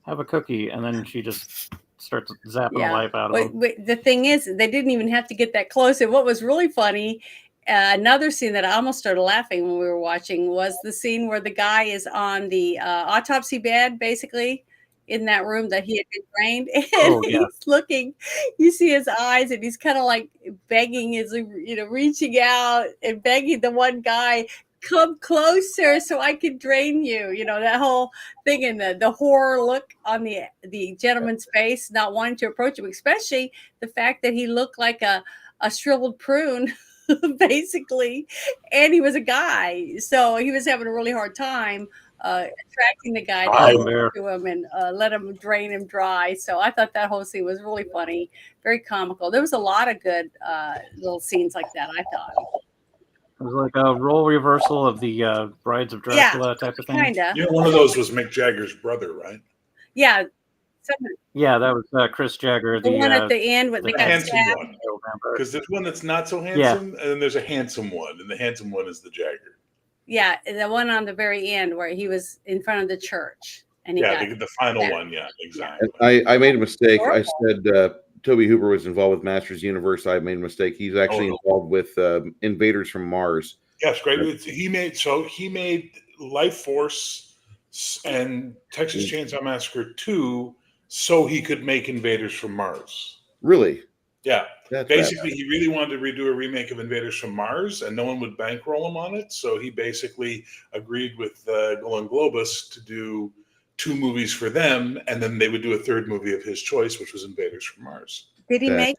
have a cookie, and then she just starts zapping the life out of him. But the thing is, they didn't even have to get that close. And what was really funny, another scene that I almost started laughing when we were watching, was the scene where the guy is on the autopsy bed, basically, in that room that he had been drained, and he's looking, you see his eyes, and he's kind of like begging, his, you know, reaching out and begging the one guy, come closer so I can drain you. You know, that whole thing, and the horror look on the gentleman's face, not wanting to approach him, especially the fact that he looked like a shriveled prune, basically, and he was a guy, so he was having a really hard time attracting the guy to him and let him drain him dry. So I thought that whole scene was really funny, very comical. There was a lot of good little scenes like that, I thought. It was like a role reversal of the Brides of Dracula type of thing. Kinda. You know, one of those was Mick Jagger's brother, right? Yeah. Yeah, that was Chris Jagger. The one at the end with the handsome one. Because there's one that's not so handsome, and then there's a handsome one, and the handsome one is the Jagger. Yeah, the one on the very end where he was in front of the church. And he the final one, exactly. I made a mistake. I said Toby Hooper was involved with Masters Universe. I made a mistake. He's actually involved with Invaders from Mars. Yes, great. He made Lifeforce and Texas Chainsaw Massacre 2 so he could make Invaders from Mars. Really? Yeah. Basically, he really wanted to redo a remake of Invaders from Mars, and no one would bankroll him on it. So he basically agreed with Golan Globus to do 2 movies for them, and then they would do a third movie of his choice, which was Invaders from Mars. Did he make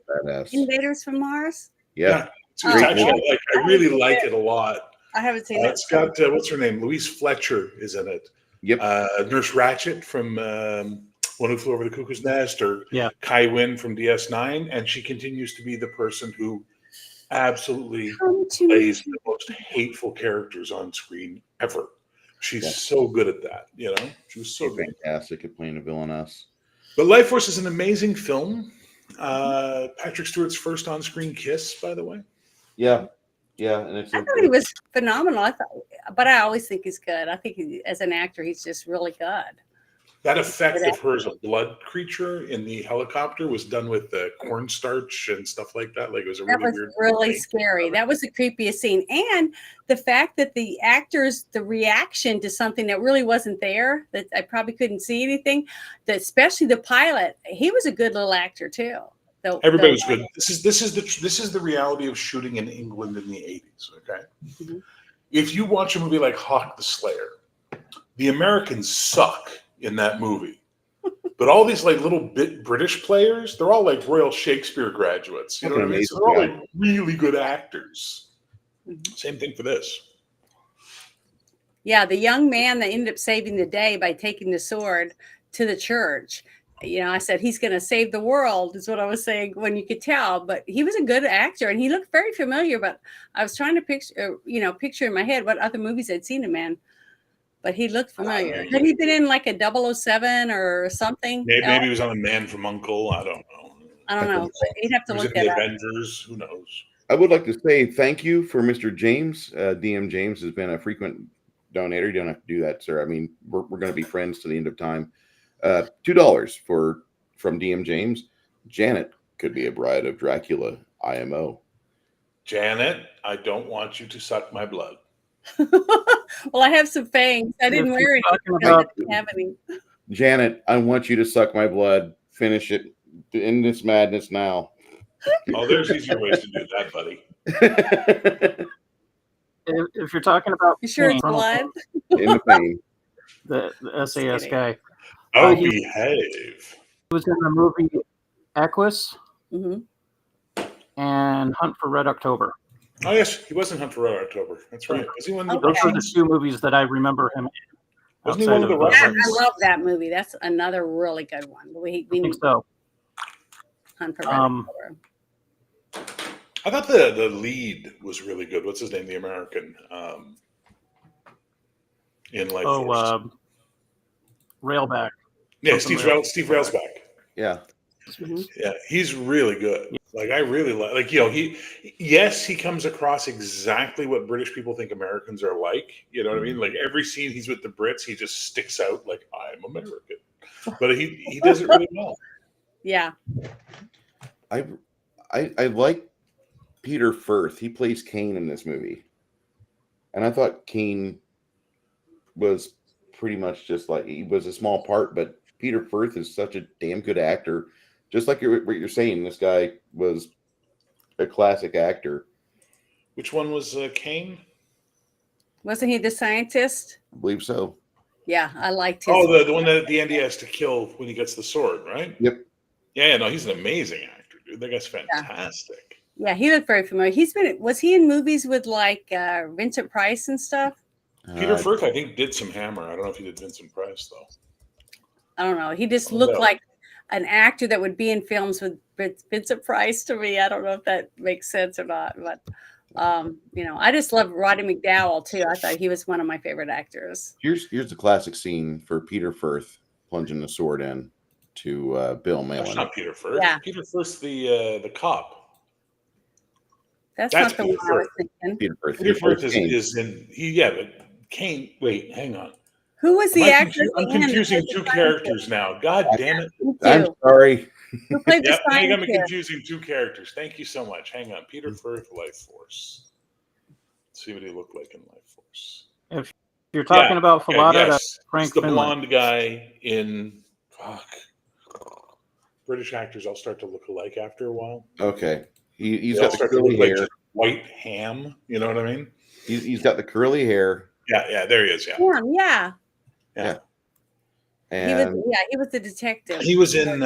Invaders from Mars? Yeah. It's actually, I really like it a lot. I haven't seen it. It's got, what's her name? Louise Fletcher is in it. Yep. Nurse Ratched from One Who Flew Over the Cuckoo's Nest, or Kai Wynn from DS9, and she continues to be the person who absolutely plays the most hateful characters on screen ever. She's so good at that, you know. She was so fantastic at playing a villainess. But Lifeforce is an amazing film. Patrick Stewart's first on-screen kiss, by the way. Yeah, and I thought he was phenomenal. But I always think he's good. I think as an actor, he's just really good. That effect of her as a blood creature in the helicopter was done with cornstarch and stuff like that. Like, it was really scary. That was the creepiest scene. And the fact that the actors, the reaction to something that really wasn't there, that I probably couldn't see anything, that especially the pilot, he was a good little actor too. Everybody was good. This is the reality of shooting in England in the 80s. Okay. Mm-hmm. If you watch a movie like Hawk the Slayer, the Americans suck in that movie, but all these like little British players, they're all like Royal Shakespeare graduates. You know what I mean? So they're all like really good actors. Mm-hmm. Same thing for this. Yeah, the young man that ended up saving the day by taking the sword to the church. You know, I said he's going to save the world, is what I was saying when you could tell. But he was a good actor, and he looked very familiar. But I was trying to picture in my head what other movies I'd seen him in. But he looked familiar. Had he been in like a 007 or something? Maybe he was on A Man from U.N.C.L.E. I don't know. But you'd have to look at the Avengers. Who knows? I would like to say thank you for Mr. James. DM James has been a frequent donator. You don't have to do that, sir. I mean, we're going to be friends to the end of time. $2 from DM James. Janet could be a bride of Dracula. IMO. Janet, I don't want you to suck my blood. Well, I have some fangs. I didn't If wear you're any talking because I about- didn't have any. Janet, I want you to suck my blood. Finish it. End this madness now. Oh, there's easier ways to do that, buddy. If you're talking about You sure it's Kane, blood? In the pain. the SAS kidding. guy, Oh, he- behave. he was in the movie Equus Hmm. and Hunt for Red October. Oh, yes, he was in Hunt for Red October. That's right. Was he one of the Okay. Those are the Russians? two movies that I remember him in. Wasn't he outside one of the of, Yeah, Russians? I love that movie. That's another really good one. We I think so. Hunt for Red October. I thought the lead was really good. What's his name? The American in Lifeforce. Railback. Yeah, something Steve Railsback. Yeah. Mhm. Yeah, he's really good. Like I really like he comes across exactly what British people think Americans are like. You know what I mean? Like every scene he's with the Brits, he just sticks out like I'm American. But he does it really well. Yeah. I like Peter Firth. He plays Kane in this movie. And I thought Kane was pretty much just like he was a small part, but Peter Firth is such a damn good actor. Just like what you're saying, this guy was a classic actor. Which one was Kane? Wasn't he the scientist? I believe so. Yeah, I liked his. Oh, the one that at the end he has to kill when he gets the sword, right? Yep. Yeah, no, he's an amazing actor, dude. That guy's fantastic. Yeah, he looked very familiar. Was he in movies with like Vincent Price and stuff? Peter Firth, I think, did some Hammer. I don't know if he did Vincent Price though. I don't know. He just looked like an actor that would be in films with Vincent Price to me. I don't know if that makes sense or not, but I just love Roddy McDowall too. I thought he was one of my favorite actors. Here's the classic scene for Peter Firth plunging the sword in to Bill That's Malin. not Peter Firth. Yeah. Peter Firth, the cop. That's That's not the Peter one I was Firth. thinking. Peter Firth. Peter He Firth plays Kane. is in but Kane. Wait, hang on. Who was the actor? I'm confusing two characters now. God damn it! Me I'm too. sorry. Who played the Yep, I think I'm scientist? confusing two characters. Thank you so much. Hang on, Peter Firth, Lifeforce. Let's see what he looked like in Lifeforce. If you're talking about Fallout, yes. Frank It's the Finlay. blonde guy in British actors. I'll start to look alike after a while. Okay. He's They all got the start to curly look like hair. just white ham. You know what I mean? He's got the curly hair. Yeah, there he is. Yeah. Yeah. And He was the detective. He was in.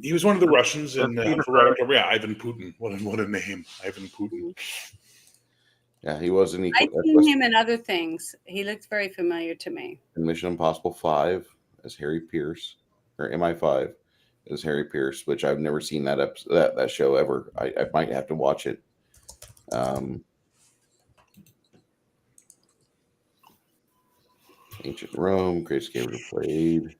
He was one of the Russians in Peter for Red October. Yeah, Ivan Putin. What a name, Ivan Putin. yeah, he was in I've seen him in other things. He looks very familiar to me. Mission Impossible 5 as Harry Pierce, or MI5 as Harry Pierce, which I've never seen that show ever. I might have to watch it. Ancient Rome, Great Escape played.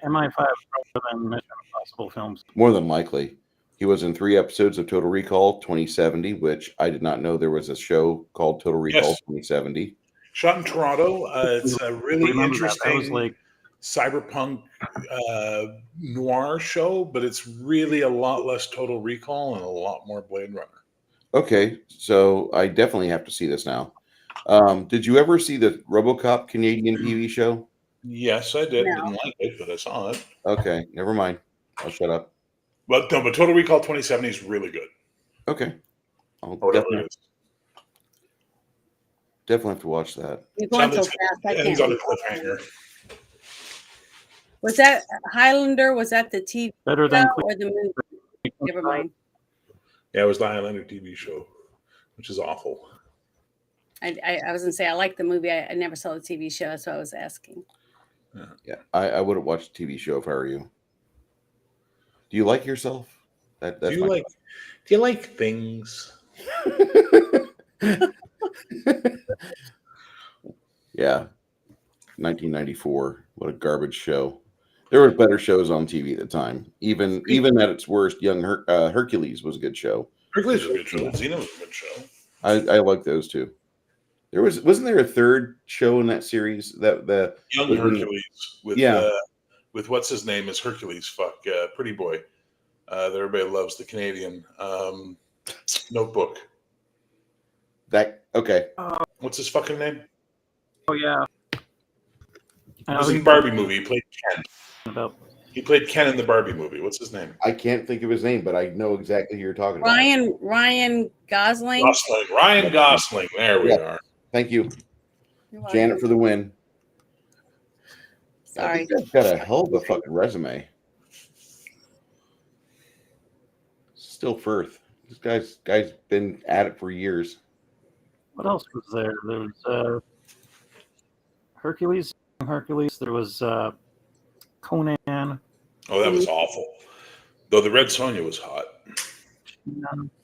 MI5 rather than Mission Impossible films. More than likely. He was in 3 episodes of Total Recall 2070, which I did not know there was a show called Total Recall 2070. Shot in Toronto. It's a really Remember interesting that was like cyberpunk noir show, but it's really a lot less Total Recall and a lot more Blade Runner. Okay, so I definitely have to see this now. Did you ever see the RoboCop Canadian TV show? Yes, I did. No. Didn't like it, but I saw it. Okay, never mind. I'll shut up. But Total Recall 2070 is really good. Okay. I'll Or whatever it is. definitely have to watch that. You're going so Sounds fast. I It ends can't. on a cliffhanger. Was that Highlander? Was that the TV better show than or the movie? Never mind. Yeah, it was the Highlander TV show, which is awful. I was gonna say I like the movie. I never saw the TV show. That's what I was asking. Yeah, I would have watched a TV show if I were you. Do you like yourself? That's Do you like things? Yeah. 1994. What a garbage show. There were better shows on TV at the time. Even at its worst, Young Hercules was a good show. Hercules was a good show. Xena was a good show. I like those two. Wasn't there a third show in that series that the Young Hercules with what's his name is Hercules. Pretty boy. That everybody loves, the Canadian. Notebook. That okay. What's his fucking name? Oh yeah. He was in the Barbie movie. He played Ken. About He played Ken in the Barbie movie. What's his name? I can't think of his name, but I know exactly who you're talking about. Ryan Gosling. Ryan Gosling. There we are. Thank you, You're welcome. Janet, for the win. I Sorry. think that's got a hell of a fucking resume. Still Firth. This guy's been at it for years. what else was there? There was Hercules. There was Conan. Oh, that was awful. Though the Red Sonja was hot.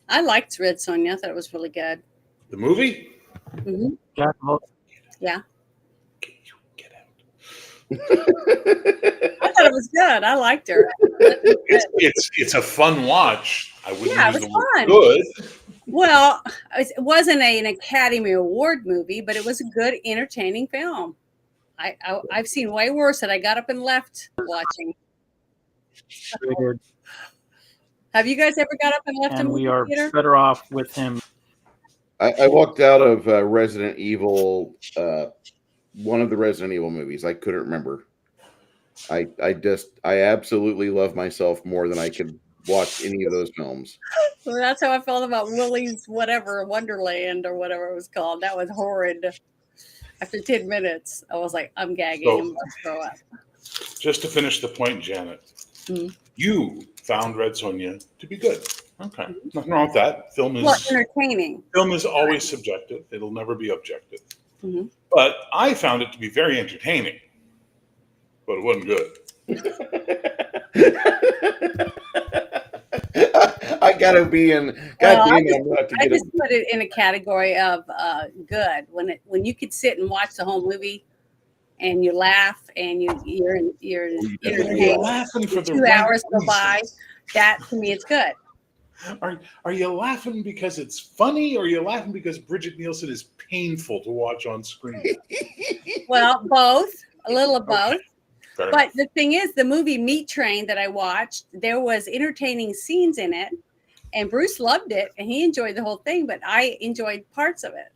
I liked Red Sonja. I thought it was really good. The movie? Hmm. Jack of all- Yeah. Get out. I thought it was good. I liked her. It's a fun watch. I wouldn't Yeah, it use was the word fun. good. Well, it wasn't an Academy Award movie, but it was a good, entertaining film. I've seen way worse that I got up and left watching. Figured, Have you guys ever got up and left a and movie we are theater? better off with him. I walked out of Resident Evil, one of the Resident Evil movies. I couldn't remember. I absolutely love myself more than I could watch any of those films. Well, that's how I felt about Willy's whatever Wonderland or whatever it was called. That was horrid. After 10 minutes, I was like, I'm gagging. I'm going to throw up. Just to finish the point, Janet, you found Red Sonja to be good. Okay. Nothing wrong with that. Film Entertaining. Film is always subjective. It'll never be objective. Mhm. But I found it to be very entertaining. But it wasn't good. I gotta be in. God damn it! I'm gonna have to I get just put it in a category of good. When you could sit and watch the whole movie and you laugh and you're entertained. Laughing for the 2 right hours go by. reasons. That to me, it's good. Are you laughing because it's funny, or are you laughing because Bridget Nielsen is painful to watch on screen? Well, both. A little of both. Fair But enough. the thing is, the movie Meat Train that I watched, there was entertaining scenes in it, and Bruce loved it, and he enjoyed the whole thing, but I enjoyed parts of it.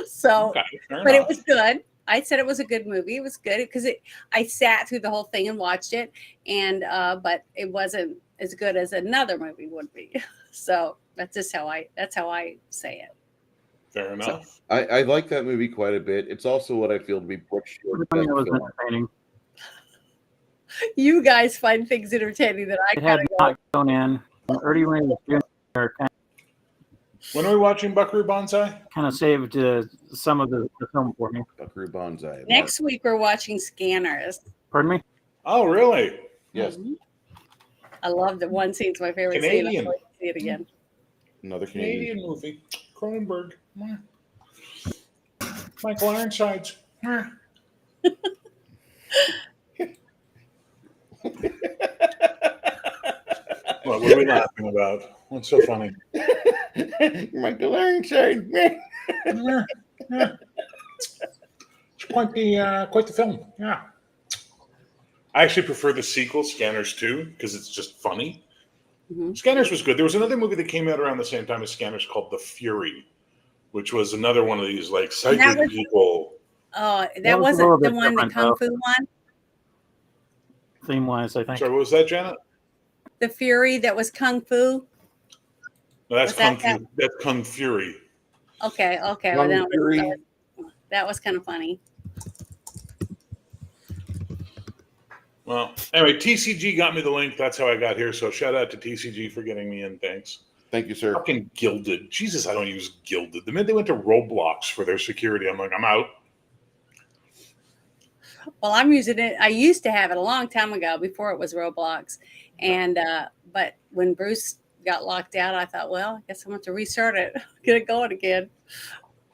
So, Okay, fair but enough. it was good. I said it was a good movie. It was good because I sat through the whole thing and watched it, and but it wasn't as good as another movie would be. So that's how I say it. Fair enough. I like that movie quite a bit. It's also what I feel to be Brooke Short's Everything best was film. entertaining. You guys find things entertaining that I It had kind of not Conan. Ernie Raines Jr. When are we watching Buckaroo Banzai? kind of saved some of the film for me. Buckaroo Banzai. Next week we're watching Scanners. Pardon me? Oh, really? Yes, I love the one scene's my favorite scene. Canadian. I'd like to see it again. another Canadian. Canadian movie. Cronenberg. Michael Ironsides. What are we laughing about? What's so funny? Michael Ironside. Yeah. It's quite the film. Yeah. I actually prefer the sequel, Scanners 2, because it's just funny. Mhm. Scanners was good. There was another movie that came out around the same time as Scanners called The Fury, which was another one of these like psychic people. Oh, That that was a little wasn't the bit one, the different, Kung though. Fu one? Theme-wise, I think. Sorry, what was that, Janet? The Fury that was Kung Fu? No, that's Was that Kung Fu. That's Kung Fury. Okay. Well, Kung Fury. that was kind of funny. Well, anyway, TCG got me the link. That's how I got here. So shout out to TCG for getting me in. Thanks. Thank you, sir. Fucking Gilded. Jesus, I don't use Gilded. The minute they went to Roblox for their security, I'm like, I'm out. Well, I'm using it. I used to have it a long time ago before it was Roblox. And, but when Bruce got locked out, I thought, well, I guess I'm going to restart it, get it going again.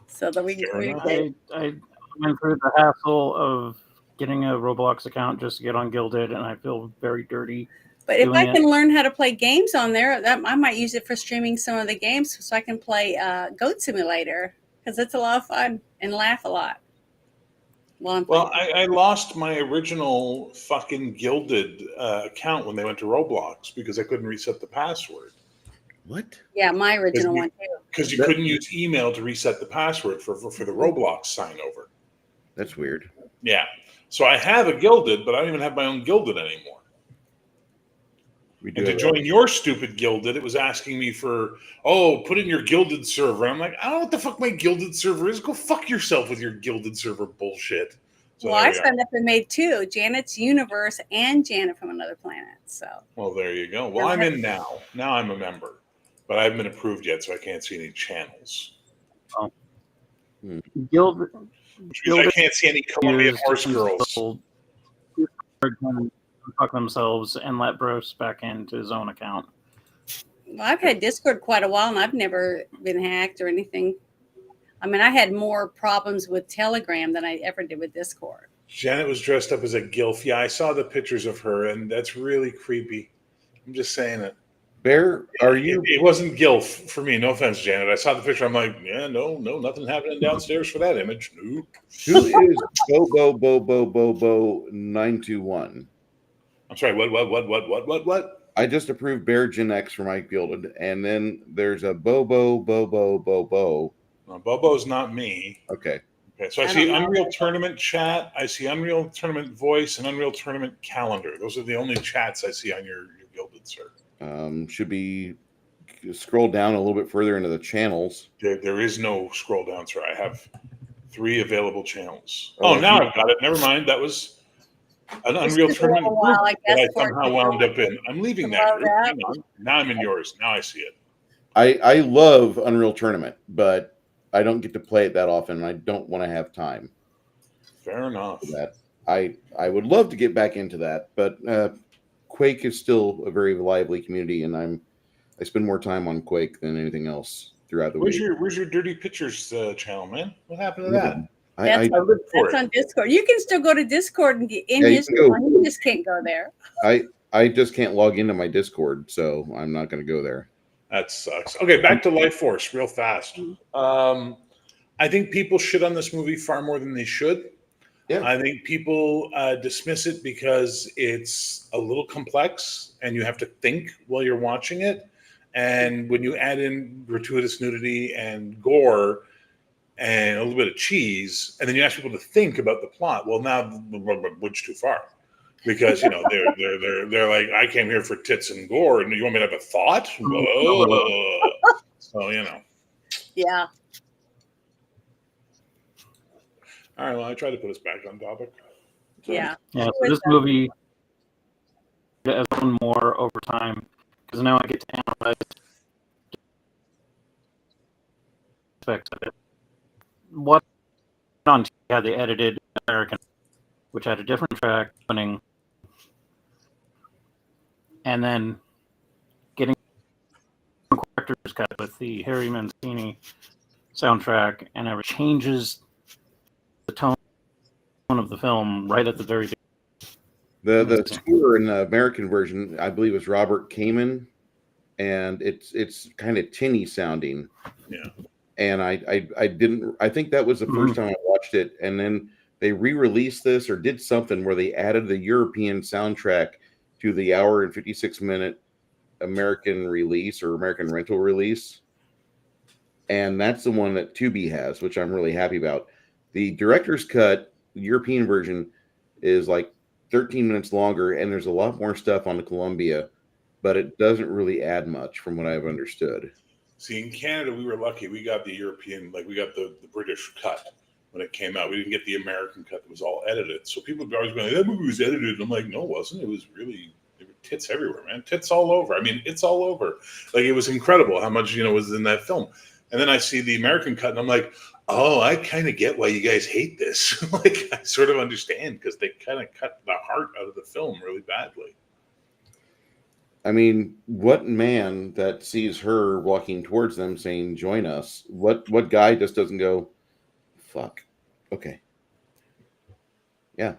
So that we can Fair enough. communicate. I went through the hassle of getting a Roblox account just to get on Gilded, and I feel very dirty. But if I doing can learn how to play games on there, I might use it for streaming some of the games so I can play Goat Simulator because it's a lot of fun and laugh a lot. Well, I lost my original fucking Gilded account when they went to Roblox because I couldn't reset the password. What? Yeah, my original one too. Because you That- couldn't use email to reset the password for the Roblox sign over. That's weird. Yeah. So I have a Gilded, but I don't even have my own Gilded anymore. We do And to have join your stupid Gilded, it was asking me for, put in your Gilded server. I'm like, I don't know what the fuck my Gilded server is. Go fuck yourself with your Gilded server bullshit. So Well, I signed up and made two: Janet's Universe and Janet from Another Planet. So. Well, there you go. Well, I'm in now. Now I'm a member, but I haven't been approved yet, so I can't see any channels. Guild, Which means I can't see any Colombian horse girls. Fuck themselves and let Bruce back into his own account. Well, I've had Discord quite a while, and I've never been hacked or anything. I mean, I had more problems with Telegram than I ever did with Discord. Janet was dressed up as a gilf. Yeah, I saw the pictures of her, and that's really creepy. I'm just saying it. Bear, are you? It wasn't gilf for me. No offense, Janet. I saw the picture. I'm like, yeah, no, nothing happening downstairs for that image. Nope. Who is Bobo 921? I'm sorry. What? I just approved Bear Gen X for Mike Gilded, and then there's a Bobo. No, Bobo's not me. Okay. Okay, so I see Unreal Tournament chat. I see Unreal Tournament voice and Unreal Tournament calendar. Those are the only chats I see on your Gilded, sir. Should be scroll down a little bit further into the channels. There is no scroll down, sir. I have 3 available channels. Oh, now I've got it. Never mind. That was an Unreal Tournament group that I somehow wound up in. I'm leaving that group. Hang on. Now I'm in yours. Now I see it. I love Unreal Tournament, but I don't get to play it that often, and I don't want to have time. Fair enough. For that. I would love to get back into that, but Quake is still a very lively community, and I spend more time on Quake than anything else throughout the week. Where's your Dirty Pictures channel, man? What happened to that? I live for That's it. on Discord. You can still go to Discord and get in Yeah, you his can go. one. You just can't go there. I just can't log into my Discord, so I'm not going to go there. That sucks. Okay, back to Lifeforce real fast. I think people shit on this movie far more than they should. Yeah. I think people dismiss it because it's a little complex and you have to think while you're watching it. And when you add in gratuitous nudity and gore and a little bit of cheese, and then you ask people to think about the plot, well, now which too far? Because they're like, I came here for tits and gore, and you want me to have a thought? Whoa. So Yeah. All right, well, I tried to put us back on topic. Yeah. Yeah, so this movie has grown more over time because now I get to analyze aspects of it. What on how they edited American, which had a different track opening, and then getting director's cut with the Harry Mancini soundtrack, and it changes the tone of the film right at the very beginning. The score in the American version, I believe, is Robert Kamen, and it's kind of tinny sounding. Yeah. And I think that was the first time I watched it, and then they re-released this or did something where they added the European soundtrack to the hour and 56-minute American release or American rental release. And that's the one that Tubi has, which I'm really happy about. The director's cut, the European version, is like 13 minutes longer, and there's a lot more stuff on the Columbia, but it doesn't really add much from what I've understood. See, in Canada, we were lucky. We got the European, we got the British cut when it came out. We didn't get the American cut that was all edited. So people would always be like, that movie was edited. I'm like, no, it wasn't. It was really, there were tits everywhere, man. Tits all over. I mean, it's all over. Like, it was incredible how much, was in that film. And then I see the American cut, and I'm like, oh, I kind of get why you guys hate this. I sort of understand, because they kind of cut the heart out of the film really badly. I mean, what man that sees her walking towards them saying, join us, what guy just doesn't go, fuck, okay. Yeah.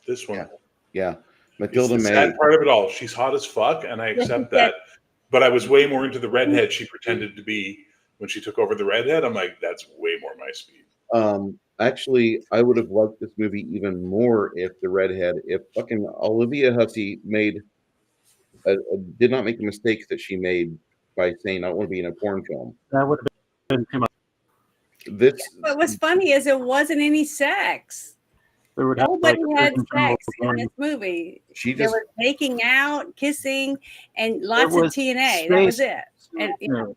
This one. Yeah. Mathilda It's the May. sad part of it all. She's hot as fuck, and I accept that. But I was way more into the redhead she pretended to be when she took over the redhead. I'm like, that's way more my speed. Actually, I would have liked this movie even more if fucking Olivia Hussey did not make the mistakes that she made by saying I don't want to be in a porn film. That would have been too much. This What was funny is it wasn't any sex. There would have Nobody had Surgeon General sex in warning. this movie. she There just was making out, kissing, and lots of was TNA. That was it. And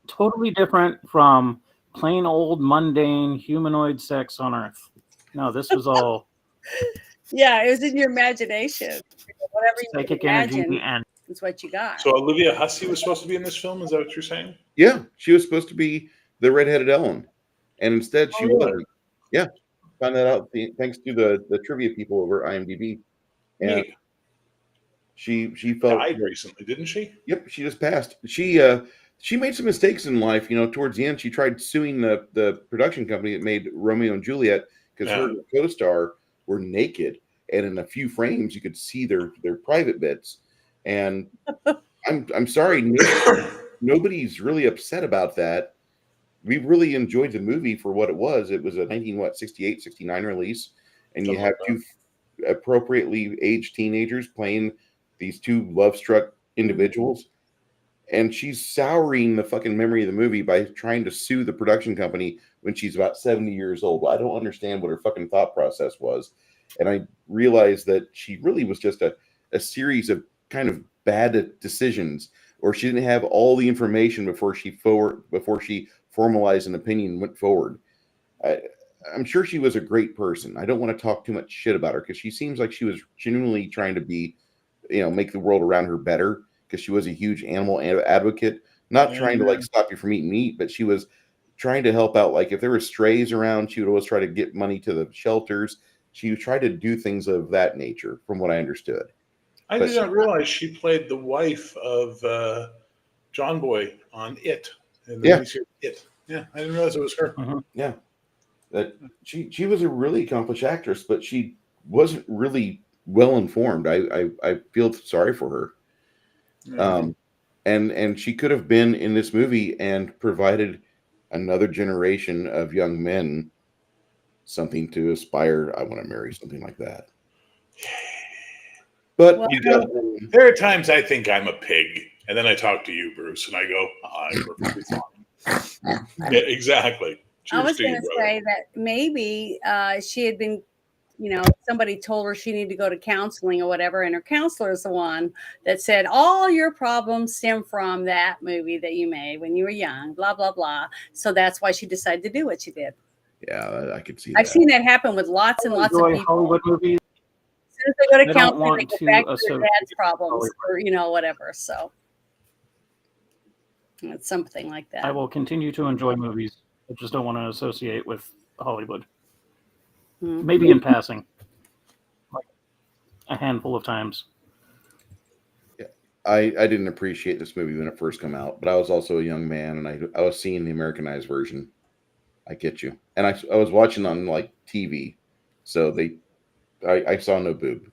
totally different from plain old mundane humanoid sex on Earth. No, this was all yeah, it was in your imagination. Whatever you could psychic energy imagine and is what you got. So Olivia Hussey was supposed to be in this film. Is that what you're saying? yeah, she was supposed to be the redheaded Ellen, and instead she Oh, really? wasn't. Yeah, found that out thanks to the trivia people over IMDb, and Neat. she felt Died recently, didn't she? Yep, she just passed. She made some mistakes in life. Towards the end, she tried suing the production company that made Romeo and Juliet because her co-star were naked, and in a few frames you could see their private bits. And I'm sorry, nobody's really upset about that. We really enjoyed the movie for what it was. It was a 68, 69 release, and you have two appropriately aged teenagers playing these two love-struck individuals, and she's souring the fucking memory of the movie by trying to sue the production company when she's about 70 years old. I don't understand what her fucking thought process was, and I realized that she really was just a series of kind of bad decisions, or she didn't have all the information before she formalized an opinion and went forward. I'm sure she was a great person. I don't want to talk too much shit about her because she seems like she was genuinely trying to be, make the world around her better, because she was a huge animal advocate, not trying to like stop you from eating meat, but she was trying to help out. Like if there were strays around, she would always try to get money to the shelters. She would try to do things of that nature, from what I understood. I did not realize she played the wife of John Boy on It. In the miniseries It. Yeah, I didn't realize it was her. Yeah. That she was a really accomplished actress, but she wasn't really well informed. I feel sorry for her. And she could have been in this movie and provided another generation of young men something to aspire. I want to marry, something like that. But there are times I think I'm a pig, and then I talk to you, Bruce, and I go, I'm perfectly fine. Yeah, exactly. I was going to say that maybe she had been, somebody told her she needed to go to counseling or whatever, and her counselor is the one that said all your problems stem from that movie that you made when you were young, blah blah blah. So that's why she decided to do what she did. Yeah, I could see. I've seen that happen with lots and lots of people. Hollywood movies. As soon as they go to counseling, they go back to their dad's problems, or whatever. So it's something like that. I will continue to enjoy movies. I just don't want to associate with Hollywood. Maybe in passing, like a handful of times. Yeah, I didn't appreciate this movie when it first came out, but I was also a young man, and I was seeing the Americanized version. I get you, and I was watching on like TV, so I saw no boob.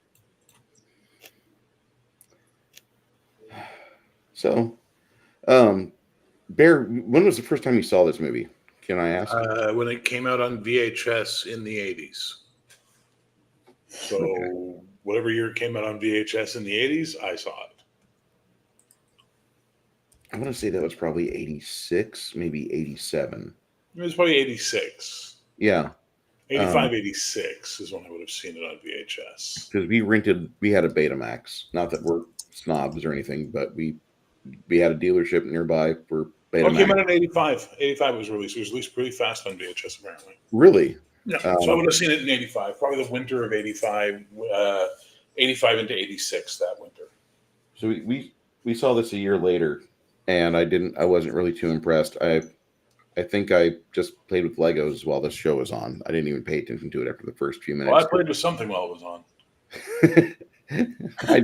So, Bear, when was the first time you saw this movie? Can I ask? When it came out on VHS in the 80s. So whatever year it came out on VHS in the 80s, I saw it. I want to say that was probably 86, maybe 87. It was probably 86. Yeah. 85, 86 is when I would have seen it on VHS. Because we had a Betamax. Not that we're snobs or anything, but we had a dealership nearby for Betamax. It came out in 85. 85 was released. It was released pretty fast on VHS, apparently. Really? Yeah. So I would have seen it in 85, probably the winter of 85, 85 into 86 that winter. So we saw this a year later, and I wasn't really too impressed. I think I just played with Legos while this show was on. I didn't even pay attention to it after the first few minutes. Well, I played with something while it was on. I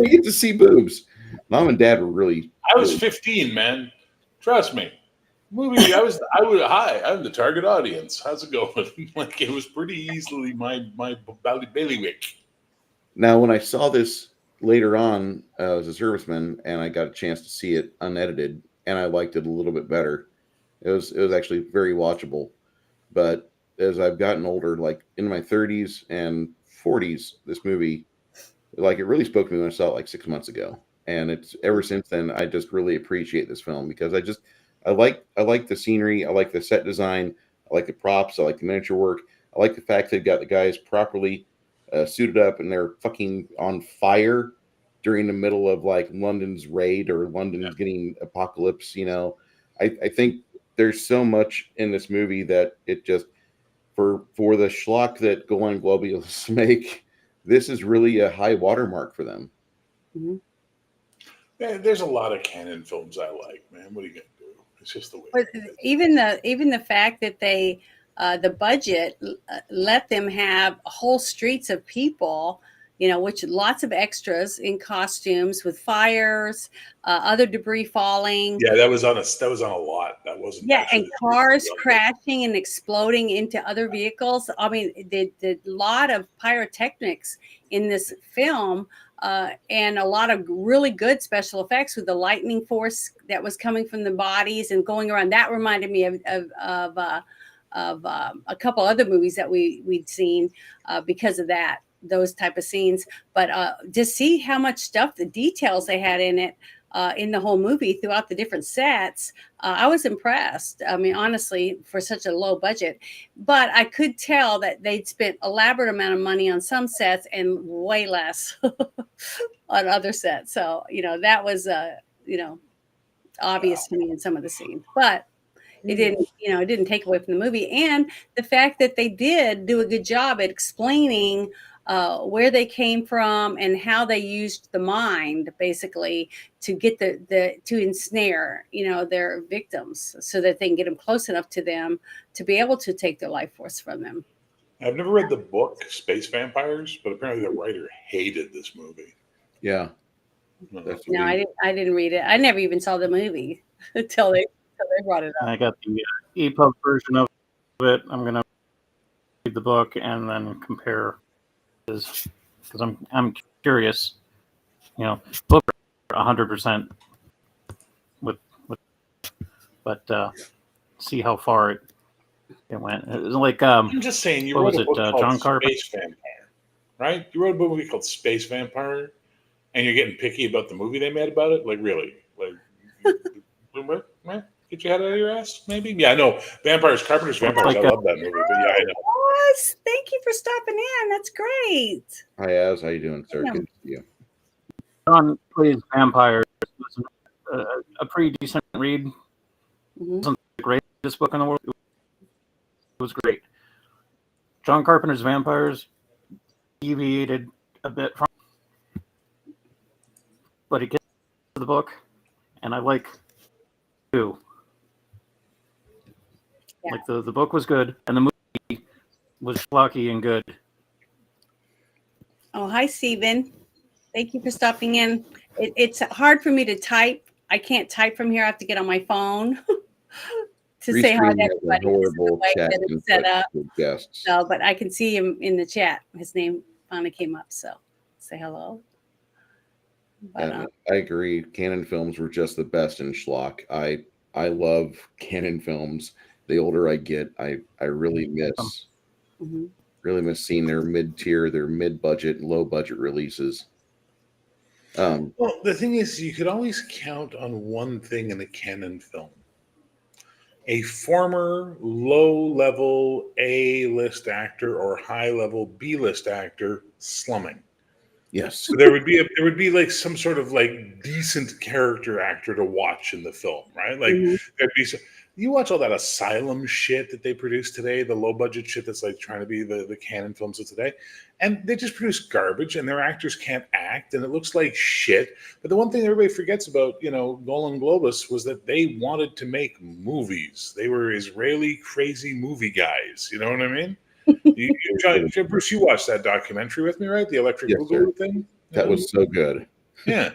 get to see boobs. Mom and Dad were really. I was 15, man. Trust me. Movie. I'm the target audience. How's it going? Like it was pretty easily my bailiwick. Now, when I saw this later on as a serviceman, and I got a chance to see it unedited, and I liked it a little bit better. It was actually very watchable. But as I've gotten older, like in my 30s and 40s, this movie, like it really spoke to me when I saw it like 6 months ago. and it's ever since then I just really appreciate this film because I like the scenery, I like the set design, I like the props, I like the miniature work, I like the fact they've got the guys properly suited up and they're fucking on fire during the middle of like London's raid or London's getting apocalypse. I think there's so much in this movie that it just for the schlock that Golden Globules make, this is really a high watermark for them. Mhm. There's a lot of canon films I like, man. What are you gonna do? It's just the way. But even the fact that they the budget let them have whole streets of people, which lots of extras in costumes with fires, other debris falling. Yeah, that was on a lot. That wasn't. Yeah, and actually cars crashing and exploding into other vehicles. I mean, the lot of pyrotechnics in this film, and a lot of really good special effects with the lightning force that was coming from the bodies and going around. That reminded me of a couple other movies that we'd seen because of those type of scenes. But to see how much stuff, the details they had in it. In the whole movie throughout the different sets, I was impressed. I mean, honestly, for such a low budget, but I could tell that they'd spent elaborate amount of money on some sets and way less on other sets. So, that was, obvious to me in some of the scenes, but it didn't take away from the movie. And the fact that they did do a good job at explaining where they came from and how they used the mind basically to get to ensnare, their victims so that they can get them close enough to them to be able to take their life force from them. I've never read the book Space Vampires, but apparently the writer hated this movie. Yeah. No, I didn't read it. I never even saw the movie until they brought it up. I got the EPUB version of it. I'm gonna read the book and then compare this because I'm curious. Book 100% with but see how far it went. It was like I'm just saying, you what wrote was a it? book called John Carpenter, Space Vampire, right? You wrote a movie called Space Vampire, and you're getting picky about the movie they made about it. Like really, what? Get your head out of your ass, maybe? Yeah, I know. Carpenter's Vampires. I love that movie, but yeah, I know. Yes, thank you for stopping in. That's great. Hi, Az. How you doing, sir? Good to see you. John plays vampires. It was a pretty decent read. Mm-hmm. It wasn't the greatest book in the world. It was great. John Carpenter's Vampires deviated a bit from, but it gets to the book, and I like too. Yeah. Like the book was good, and the movie was schlocky and good. Oh, hi, Stephen. Thank you for stopping in. It's hard for me to type. I can't type from here. I have to get on my phone to say hi to everybody. Horrible chat that it's set up. Guests. So, but I can see him in the chat. His name finally came up. So say hello. But, I agree. Canon films were just the best in schlock. I love canon films. The older I get, I really miss seeing their mid-tier, their mid-budget, low-budget releases. Well, the thing is, you could always count on one thing in a canon film: a former low-level A-list actor or high-level B-list actor slumming. Yes. So there would be like some sort of like decent character actor to watch in the film, right? Like there'd be you watch all that Asylum shit that they produce today, the low budget shit that's like trying to be the canon films of today, and they just produce garbage, and their actors can't act, and it looks like shit. But the one thing everybody forgets about, Golden Globus was that they wanted to make movies. They were Israeli crazy movie guys. You know what I mean? Bruce, you watched that documentary with me, right? The Electric Boogaloo thing? That was so good. Yeah.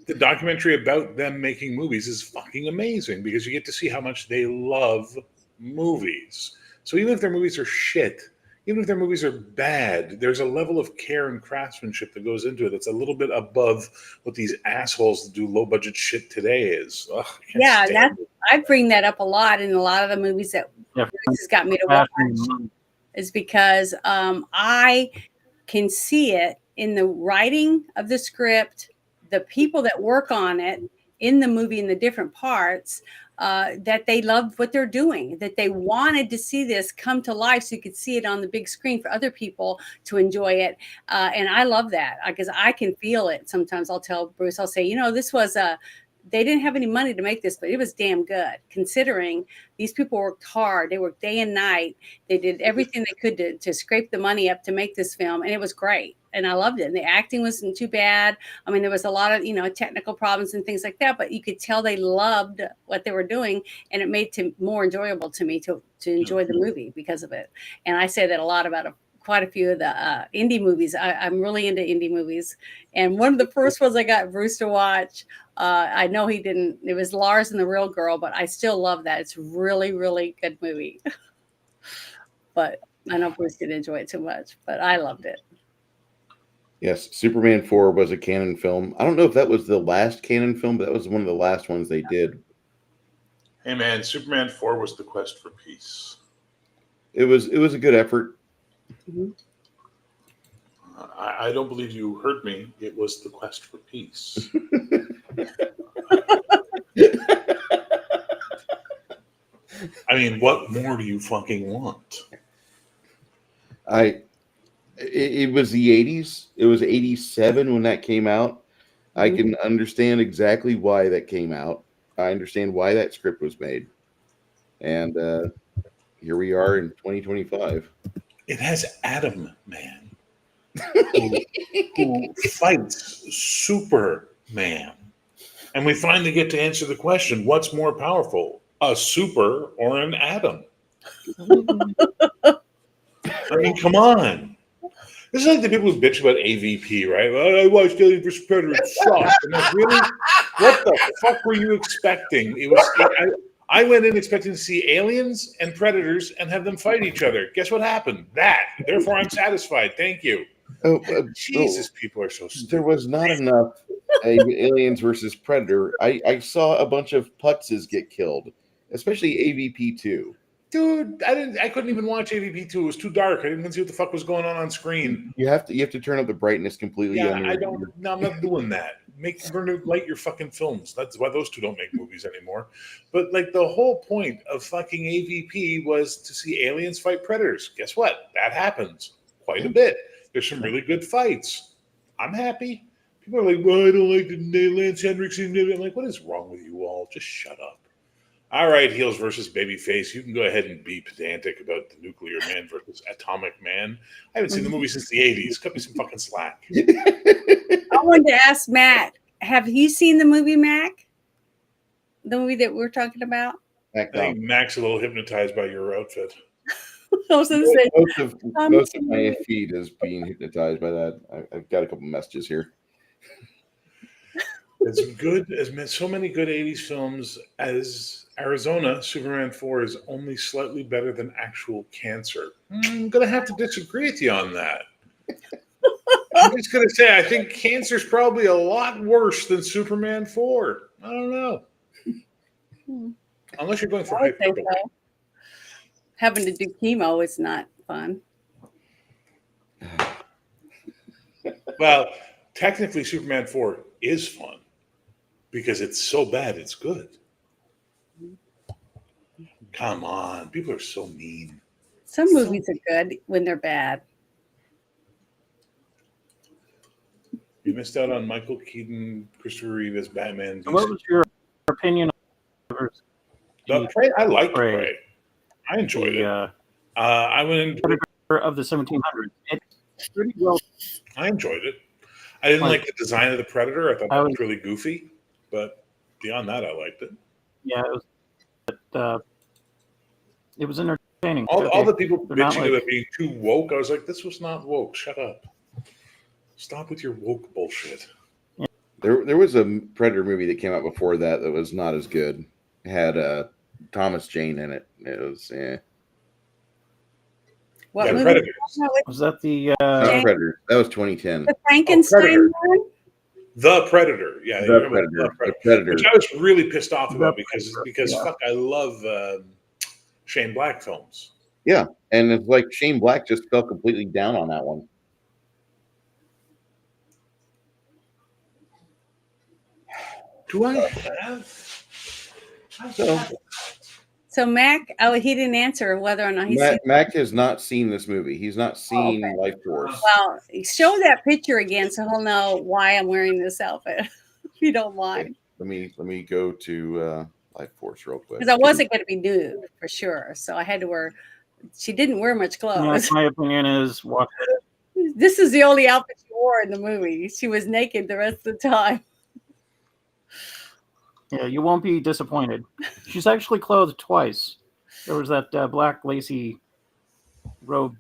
The documentary about them making movies is fucking amazing because you get to see how much they love movies. So even if their movies are shit, even if their movies are bad, there's a level of care and craftsmanship that goes into it that's a little bit above what these assholes that do low budget shit today is. Ugh, I bring that up a lot in a lot of the movies that Bruce has got me to watch. Is because I can see it in the writing of the script, the people that work on it in the movie in the different parts, that they loved what they're doing, that they wanted to see this come to life so you could see it on the big screen for other people to enjoy it. And I love that because I can feel it. Sometimes I'll tell Bruce, I'll say, you know, this was they didn't have any money to make this, but it was damn good considering these people worked hard. They worked day and night. They did everything they could to scrape the money up to make this film. And it was great. And I loved it. And the acting wasn't too bad. I mean, there was a lot of, you know, technical problems and things like that, but you could tell they loved what they were doing. And it made it more enjoyable to me to enjoy the movie because of it. And I say that a lot about quite a few of the indie movies. I'm really into indie movies. And one of the first ones I got Bruce to watch, I know he didn't, it was Lars and the Real Girl, but I still love that. It's really, really good movie. But I know Bruce didn't enjoy it too much, but I loved it. Yes, Superman 4 was a canon film. I don't know if that was the last canon film, but that was one of the last ones they did. Hey man, Superman 4 was the quest for peace. It was a good effort. Mm-hmm. I don't believe you heard me. It was the quest for peace. I mean, what more do you fucking want? It was the 80s. It was 87 when that came out. I can understand exactly why that came out. I understand why that script was made. And here we are in 2025. It has Adam Man, who fights Superman. And we finally get to answer the question, what's more powerful, a super or an atom? I mean, come on. This is like the people who bitch about AVP, right? Well, I watched Alien vs. Predator. It sucked. I'm like, really? What the fuck were you expecting? I went in expecting to see aliens and predators and have them fight each other. Guess what happened? That. Therefore, I'm satisfied. Thank you. Jesus, people are so stupid. There was not enough aliens versus predator. I saw a bunch of putzes get killed, especially AVP 2. Dude, I couldn't even watch AVP 2. It was too dark. I didn't even see what the fuck was going on screen. You have to turn up the brightness completely. Yeah, I'm not doing that. Light your fucking films. That's why those two don't make movies anymore. But like the whole point of fucking AVP was to see aliens fight predators. Guess what? That happens quite a bit. There's some really good fights. I'm happy. People are like, well, I don't like the Lance Henriksen. I'm like, what is wrong with you all? Just shut up. All right, heels versus babyface. You can go ahead and be pedantic about the nuclear man versus atomic man. I haven't seen the movie since the 80s. Cut me some fucking slack. I wanted to ask Matt, have you seen the movie Mac? The movie that we're talking about? I think Mac's a little hypnotized by your outfit. I was going to say. Most of my feed is being hypnotized by that. I've got a couple messages here. As good as so many good 80s films as Arizona, Superman 4 is only slightly better than Actual Cancer. I'm going to have to disagree with you on that. I'm just going to say I think Cancer's probably a lot worse than Superman 4. I don't know. Unless you're going for hyperbole. So. Having to do chemo is not fun. Well, technically Superman 4 is fun. Because it's so bad, it's good. Come on. People are so mean. Some movies are good when they're bad. You missed out on Michael Keaton, Christopher Reeve as Batman. What was your opinion on The Prey? I liked Prey. I enjoyed it. I went in of the 1700s. It's pretty well. I enjoyed it. I didn't like the design of the Predator. I thought that was really goofy. But beyond that, I liked it. Yeah, it was entertaining. All the people bitching about being too woke, I was like, this was not woke. Shut up. Stop with your woke bullshit. Yeah. There was a Predator movie that came out before that was not as good. It had Thomas Jane in it. It was, What movie? Predator. Was that the Predator? That was 2010. The Frankenstein one? The Predator, yeah, The Predator. Which I was really pissed off about because fuck, I love Shane Black films. Yeah, and it's like Shane Black just fell completely down on that one. Do I have? So Mac, he didn't answer whether or not he's seen. Mac has not seen this movie. He's not seen Life Force. Well, show that picture again so he'll know why I'm wearing this outfit, if you don't mind. Okay. Let me go to Life Force real quick. Because I wasn't going to be nude for sure, so I had to wear. She didn't wear much clothes. Yeah, my opinion is watch it. This is the only outfit she wore in the movie. She was naked the rest of the time. Yeah, you won't be disappointed. She's actually clothed twice. There was that black lacy robe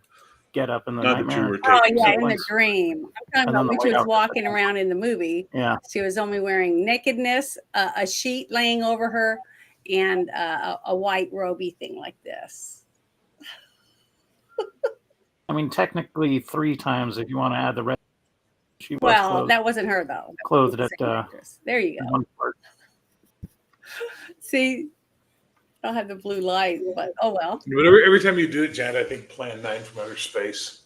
get up in the nightmare. Oh yeah, in the dream. I'm talking about when she was walking around in the movie. Yeah, she was only wearing nakedness, a sheet laying over her, and a white roby thing like this. I mean, technically 3 times if you want to add the rest. She was clothed. That wasn't her though. Clothed at there you go. One part. See, I don't have the blue light, but oh well. Every time you do it, Janet, I think Plan 9 from Outer Space.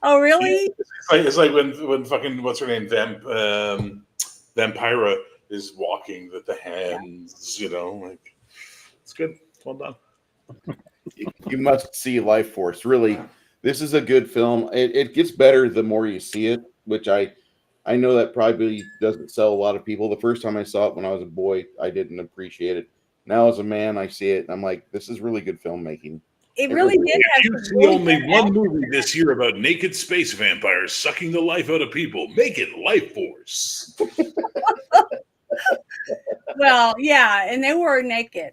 Oh really? It's like when fucking what's her name, Vampira is walking with the hands, like it's good. Well done. You must see Life Force. Really, this is a good film. It gets better the more you see it, which I know that probably doesn't sell a lot of people. The first time I saw it when I was a boy, I didn't appreciate it. Now as a man, I see it and I'm like, this is really good filmmaking. It really did. If you see only one movie this year about naked space vampires sucking the life out of people, make it Life Force. Well, yeah, and they were naked.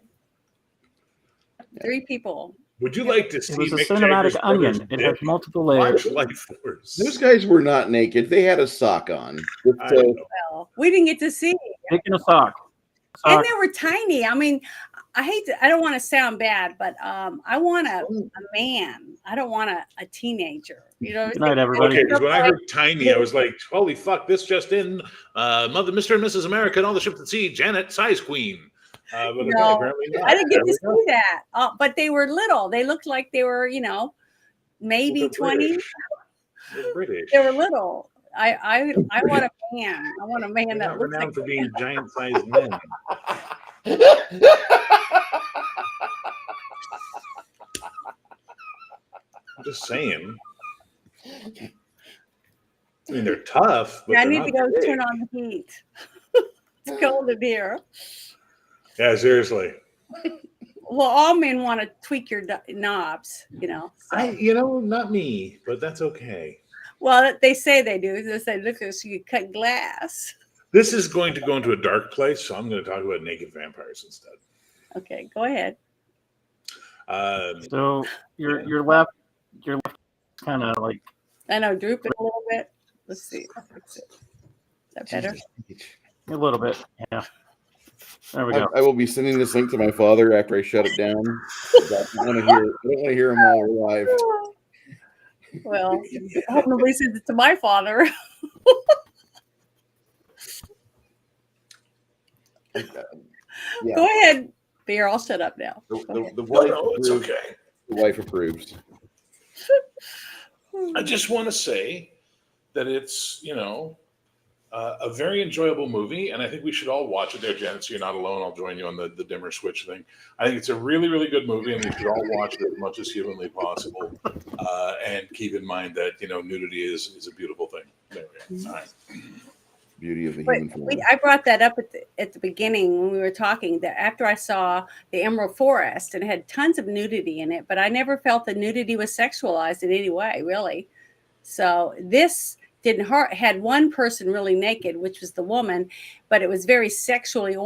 3 people. Would you like to see it was a cinematic onion? It has multiple layers. Life Force. Those guys were not naked. They had a sock on. Well, we didn't get to see it. Taking a sock. And they were tiny. I mean, I don't want to sound bad, but I want a man. I don't want a teenager. You know. Good night, everybody. Okay, because when I heard tiny, I was like, holy fuck, this just in. Mr. and Mrs. America and all the ships at sea, Janet, size queen. No, I didn't get to see that. But they were little. They looked like they were, maybe 20. They're British. They were little. I want a man. I want a man that looks like for being giant-sized men. I'm just saying. I mean, they're tough. But I need to go turn on the heat. It's cold in here. Yeah, seriously. Well, all men want to tweak your knobs, So. Not me, but that's okay. Well, they say they do. They say, look, so you cut glass. This is going to go into a dark place, so I'm going to talk about naked vampires instead. Okay, go ahead. So your left kind of like. I know, droop it a little bit. Let's see. Fix it. Is that better? A little bit, yeah. There we go. I will be sending this link to my father after I shut it down. I don't want to hear them all live. Well, I hope nobody sends it to my father. Yeah. Go ahead, Beer. I'll shut up now. The wife it's okay. The wife approves. I just want to say that it's, a very enjoyable movie, and I think we should all watch it there, Janet, so you're not alone. I'll join you on the dimmer switch thing. I think it's a really, really good movie, and we should all watch it as much as humanly possible. And keep in mind that, nudity is a beautiful thing. There we go. All right. Beauty of the human form. I brought that up at the beginning when we were talking, that after I saw the Emerald Forest, and it had tons of nudity in it, but I never felt the nudity was sexualized in any way, really. So this had one person really naked, which was the woman, but it was very sexually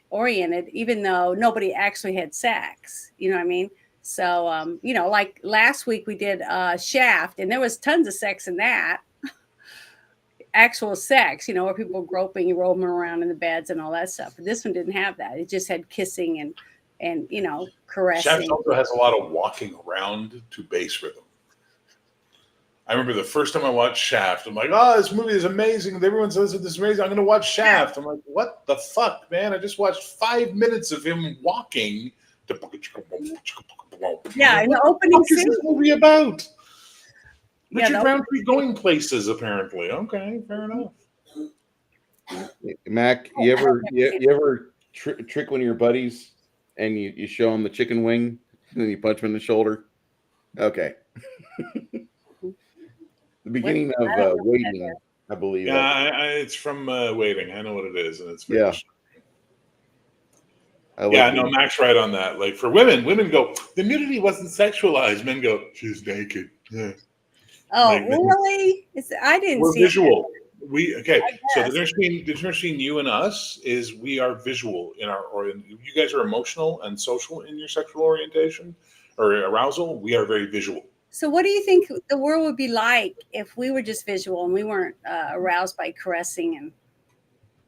oriented, even though nobody actually had sex. You know what I mean? So, like last week we did Shaft, and there was tons of sex in that. Actual sex, where people were groping and roaming around in the beds and all that stuff. But this one didn't have that. It just had kissing and caressing. Shaft also has a lot of walking around to bass rhythm. I remember the first time I watched Shaft, I'm like, oh, this movie is amazing. Everyone says this is amazing. I'm going to watch Shaft. I'm like, what the fuck, man? I just watched 5 minutes of him walking. Yeah, in the opening scene. What is this movie about? Richard Yeah, Roundtree going places, apparently. Okay, fair enough. Mac, you ever trick one of your buddies and you show them the chicken wing and then you punch him in the shoulder? Okay. The beginning of Waiting, I believe. Yeah, it's from Waiting. I know what it is, and it's very no, Mac's right on that. Like for women go, the nudity wasn't sexualized. Men go, she's naked. Yeah. Oh, like, really? I didn't see visual. So the difference between you and us is we are visual in our, or you guys are emotional and social in your sexual orientation or arousal. We are very visual. So what do you think the world would be like if we were just visual and we weren't aroused by caressing and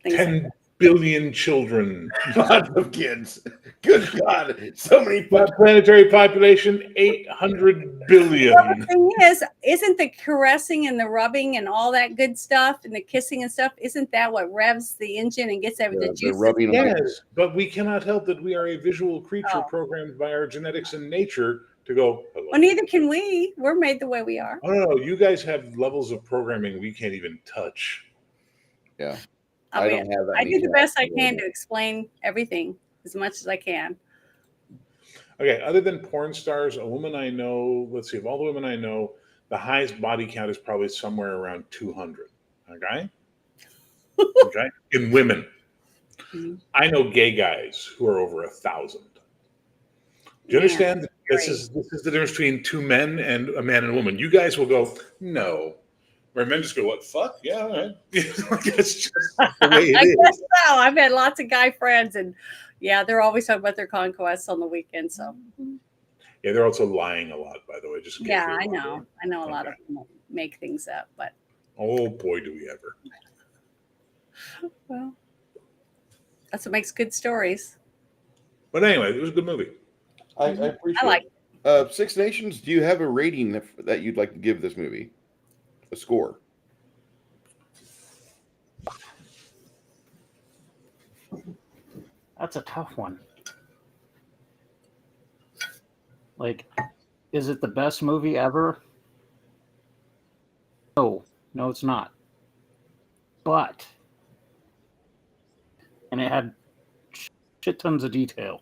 things 10 like that? billion children. Lots of kids. Good God. So many. Planetary population, 800 billion. Well, the thing is, isn't the caressing and the rubbing and all that good stuff and the kissing and stuff, isn't that what revs the engine and gets everything juice? Rubbing. Yes, but we cannot help that we are a visual creature programmed by our genetics and nature to go, hello. Well, neither can we. We're made the way we are. Oh, no. You guys have levels of programming we can't even touch. Yeah. I don't have that. I do the best I can to explain everything as much as I can. Okay, other than porn stars, a woman I know, let's see, of all the women I know, the highest body count is probably somewhere around 200. Okay? Okay? In women. Mm-hmm. I know gay guys who are over 1,000. Do you understand? This is the difference between two men and a man and a woman. You guys will go, no. Where men just go, what, fuck? Yeah, all right. It's just the way it is. I guess so. I've had lots of guy friends, and yeah, they're always talking about their conquests on the weekend. So yeah, they're also lying a lot, by the way. Just I know. I know a lot of them make things up, but oh boy, do we ever. Well, that's what makes good stories. But anyway, it was a good movie. I appreciate I like it. Six Nations, do you have a rating that you'd like to give this movie? A score? That's a tough one. Like, is it the best movie ever? No, it's not. But, and it had shit tons of detail.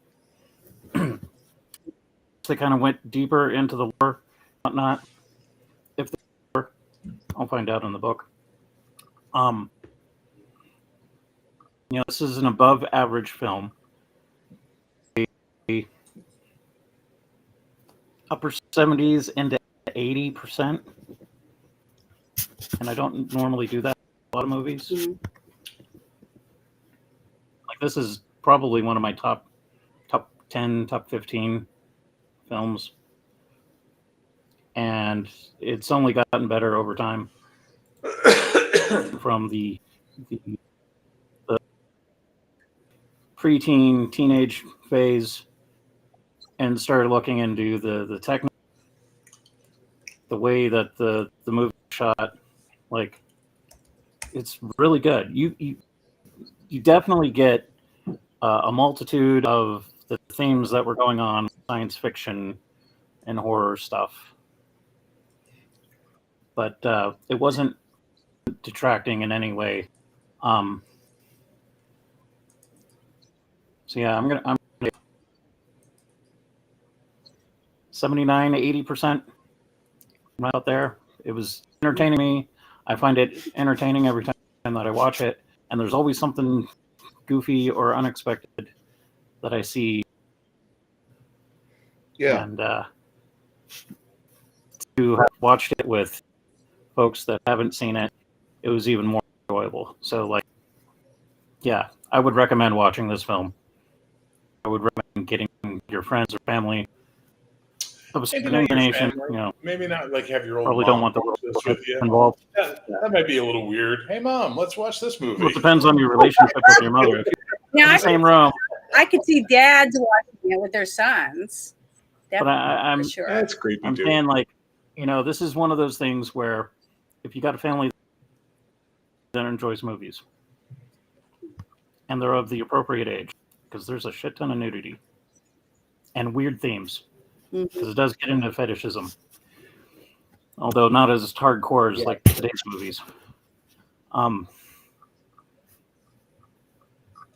They kind of went deeper into the lore, whatnot. If they were, I'll find out in the book. This is an above average film. Upper 70s into 80%. And I don't normally do that in a lot of movies. Mm-hmm. Like, this is probably one of my top 10, top 15 films. And it's only gotten better over time. From the preteen, teenage phase, and started looking into the technical, the way that the movie shot. Like, it's really good. You definitely get a multitude of the themes that were going on, science fiction and horror stuff. But it wasn't detracting in any way. So yeah, I'm gonna 79 to 80% out there. It was entertaining me. I find it entertaining every time that I watch it, and there's always something goofy or unexpected that I see. Yeah. And to have watched it with folks that haven't seen it, it was even more enjoyable. So, like, yeah, I would recommend watching this film. I would recommend getting your friends or family of a certain inclination. Maybe not like have your old probably mom don't want the with you involved. That might be a little weird. Hey, Mom, let's watch this movie. Well, it depends on your relationship with your mother. If you're in the same room. I could see dads watching it with their sons. Definitely, but I'm sure. That's creepy. I'm saying, like, this is one of those things where if you got a family that enjoys movies and they're of the appropriate age, because there's a shit ton of nudity and weird themes, because it does get into fetishism, although not as hardcore as like today's movies.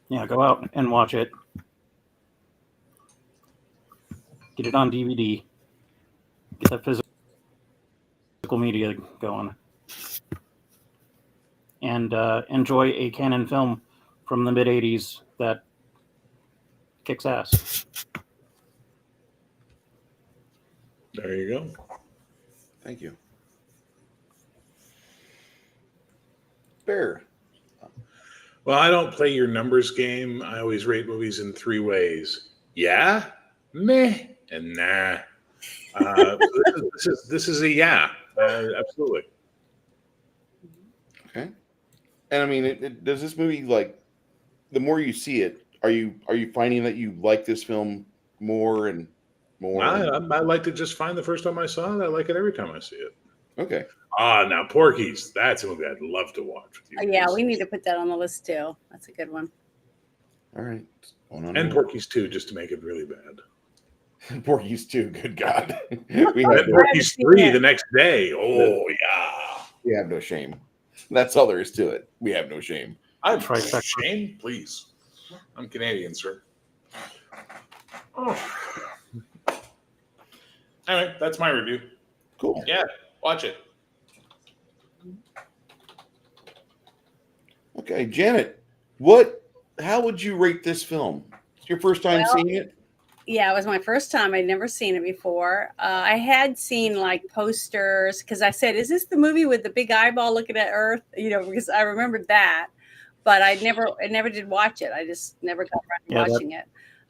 Yeah, go out and watch it. Get it on DVD. Get that physical media going. And enjoy a canon film from the mid-'80s that kicks ass. There you go. Thank you. Bear. Well, I don't play your numbers game. I always rate movies in 3 ways. Yeah, meh, and nah. This is a yeah, absolutely. Okay. And I mean, does this movie, like, the more you see it, are you finding that you like this film more and more? I liked it just fine the first time I saw it. I like it every time I see it. Okay. Now Porky's. That's a movie I'd love to watch with you. Yeah, we need to put that on the list too. That's a good one. All right. And Porky's 2, just to make it really bad. Porky's 2. Good God. We had Porky's 3 the next day. Oh yeah. We have no shame. That's all there is to it. We have no shame. I'm shame, please. I'm Canadian, sir. Oh. Anyway, that's my review. Cool. Yeah, watch it. Okay, Janet, how would you rate this film? It's your first time seeing it? Yeah, it was my first time. I'd never seen it before. I had seen like posters because I said, "Is this the movie with the big eyeball looking at Earth?" You know, because I remembered that, but I never did watch it. I just never got around to watching it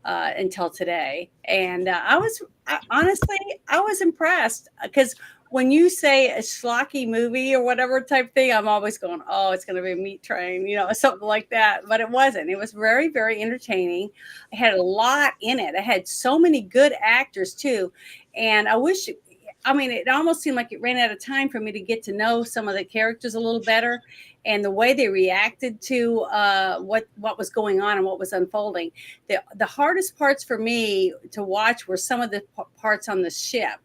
until today. And honestly, I was impressed because when you say a schlocky movie or whatever type thing, I'm always going, "Oh, it's going to be a meat train," you know, something like that. But it wasn't. It was very, very entertaining. It had a lot in it. It had so many good actors too. And it almost seemed like it ran out of time for me to get to know some of the characters a little better and the way they reacted to what was going on and what was unfolding. The hardest parts for me to watch were some of the parts on the ship.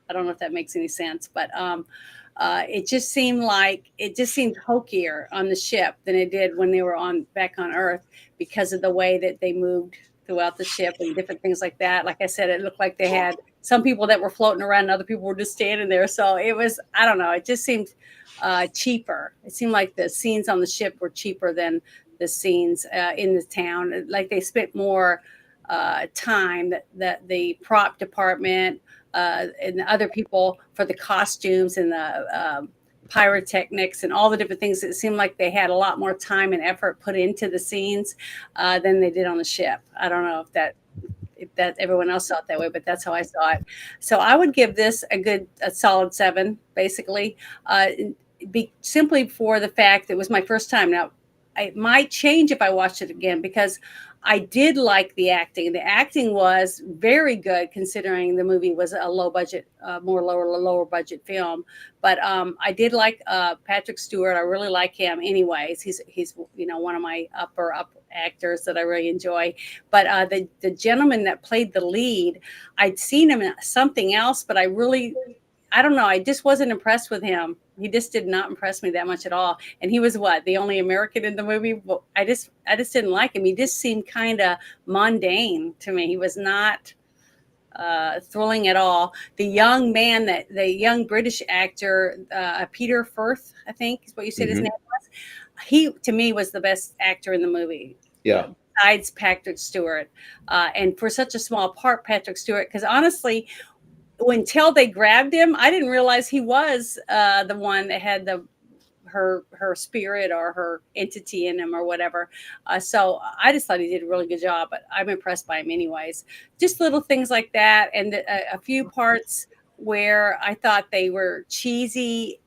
I don't know if that makes any sense, but it just seemed hokier on the ship than it did when they were back on Earth because of the way that they moved throughout the ship and different things like that. Like I said, it looked like they had some people that were floating around and other people were just standing there. So it was, I don't know, it just seemed cheaper. It seemed like the scenes on the ship were cheaper than the scenes in the town. Like they spent more time that the prop department and the other people for the costumes and the pyrotechnics and all the different things. It seemed like they had a lot more time and effort put into the scenes than they did on the ship. I don't know if that everyone else saw it that way, but that's how I saw it. So I would give this a solid 7, basically, simply for the fact that it was my first time. Now, it might change if I watched it again because I did like the acting. The acting was very good considering the movie was a lower budget film. But I did like Patrick Stewart. I really like him anyways. He's one of my upper actors that I really enjoy. But the gentleman that played the lead, I'd seen him in something else, but I don't know. I just wasn't impressed with him. He just did not impress me that much at all. And he was the only American in the movie. Well, I just didn't like him. He just seemed kind of mundane to me. He was not thrilling at all. The young British actor, Peter Firth, I think is what you said his name was. He, to me, was the best actor in the movie. Yeah. Besides Patrick Stewart. And for such a small part, Patrick Stewart, because honestly, until they grabbed him, I didn't realize he was the one that had her spirit or her entity in him or whatever. So I just thought he did a really good job, but I'm impressed by him anyways. Just little things like that. And a few parts where I thought they were cheesy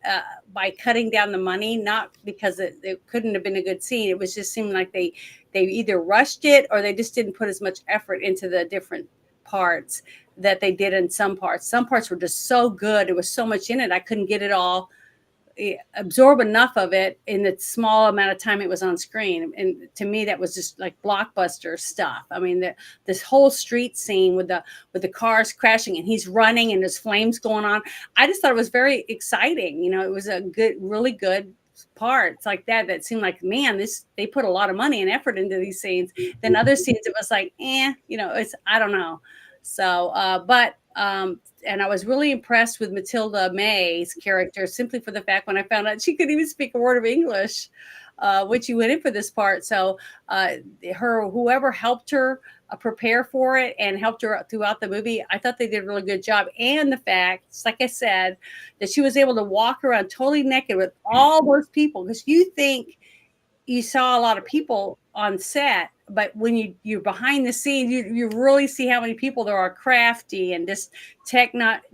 by cutting down the money, not because it couldn't have been a good scene. It was just seemed like they either rushed it or they just didn't put as much effort into the different parts that they did in some parts. Some parts were just so good. There was so much in it. I couldn't get it all, absorb enough of it in the small amount of time it was on screen. And to me, that was just like blockbuster stuff. I mean, this whole street scene with the cars crashing and he's running and there's flames going on. I just thought it was very exciting. It was a really good parts like that seemed like, man, they put a lot of money and effort into these scenes. Then other scenes it was like, it's, I don't know. So, and I was really impressed with Mathilda May's character simply for the fact when I found out she couldn't even speak a word of English, when she went in for this part. So, whoever helped her prepare for it and helped her throughout the movie, I thought they did a really good job. And the fact, like I said, that she was able to walk around totally naked with all those people, because you think you saw a lot of people on set, but when you're behind the scenes, you really see how many people there are, crafty and just technotic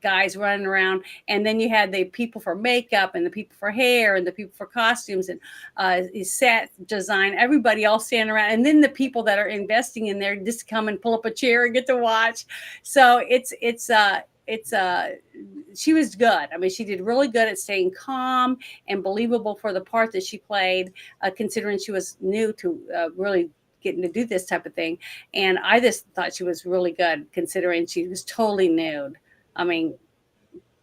guys running around. And then you had the people for makeup and the people for hair and the people for costumes and set design, everybody all standing around. And then the people that are investing in there just come and pull up a chair and get to watch. So she was good. I mean, she did really good at staying calm and believable for the part that she played, considering she was new to really getting to do this type of thing. And I just thought she was really good, considering she was totally nude. I mean,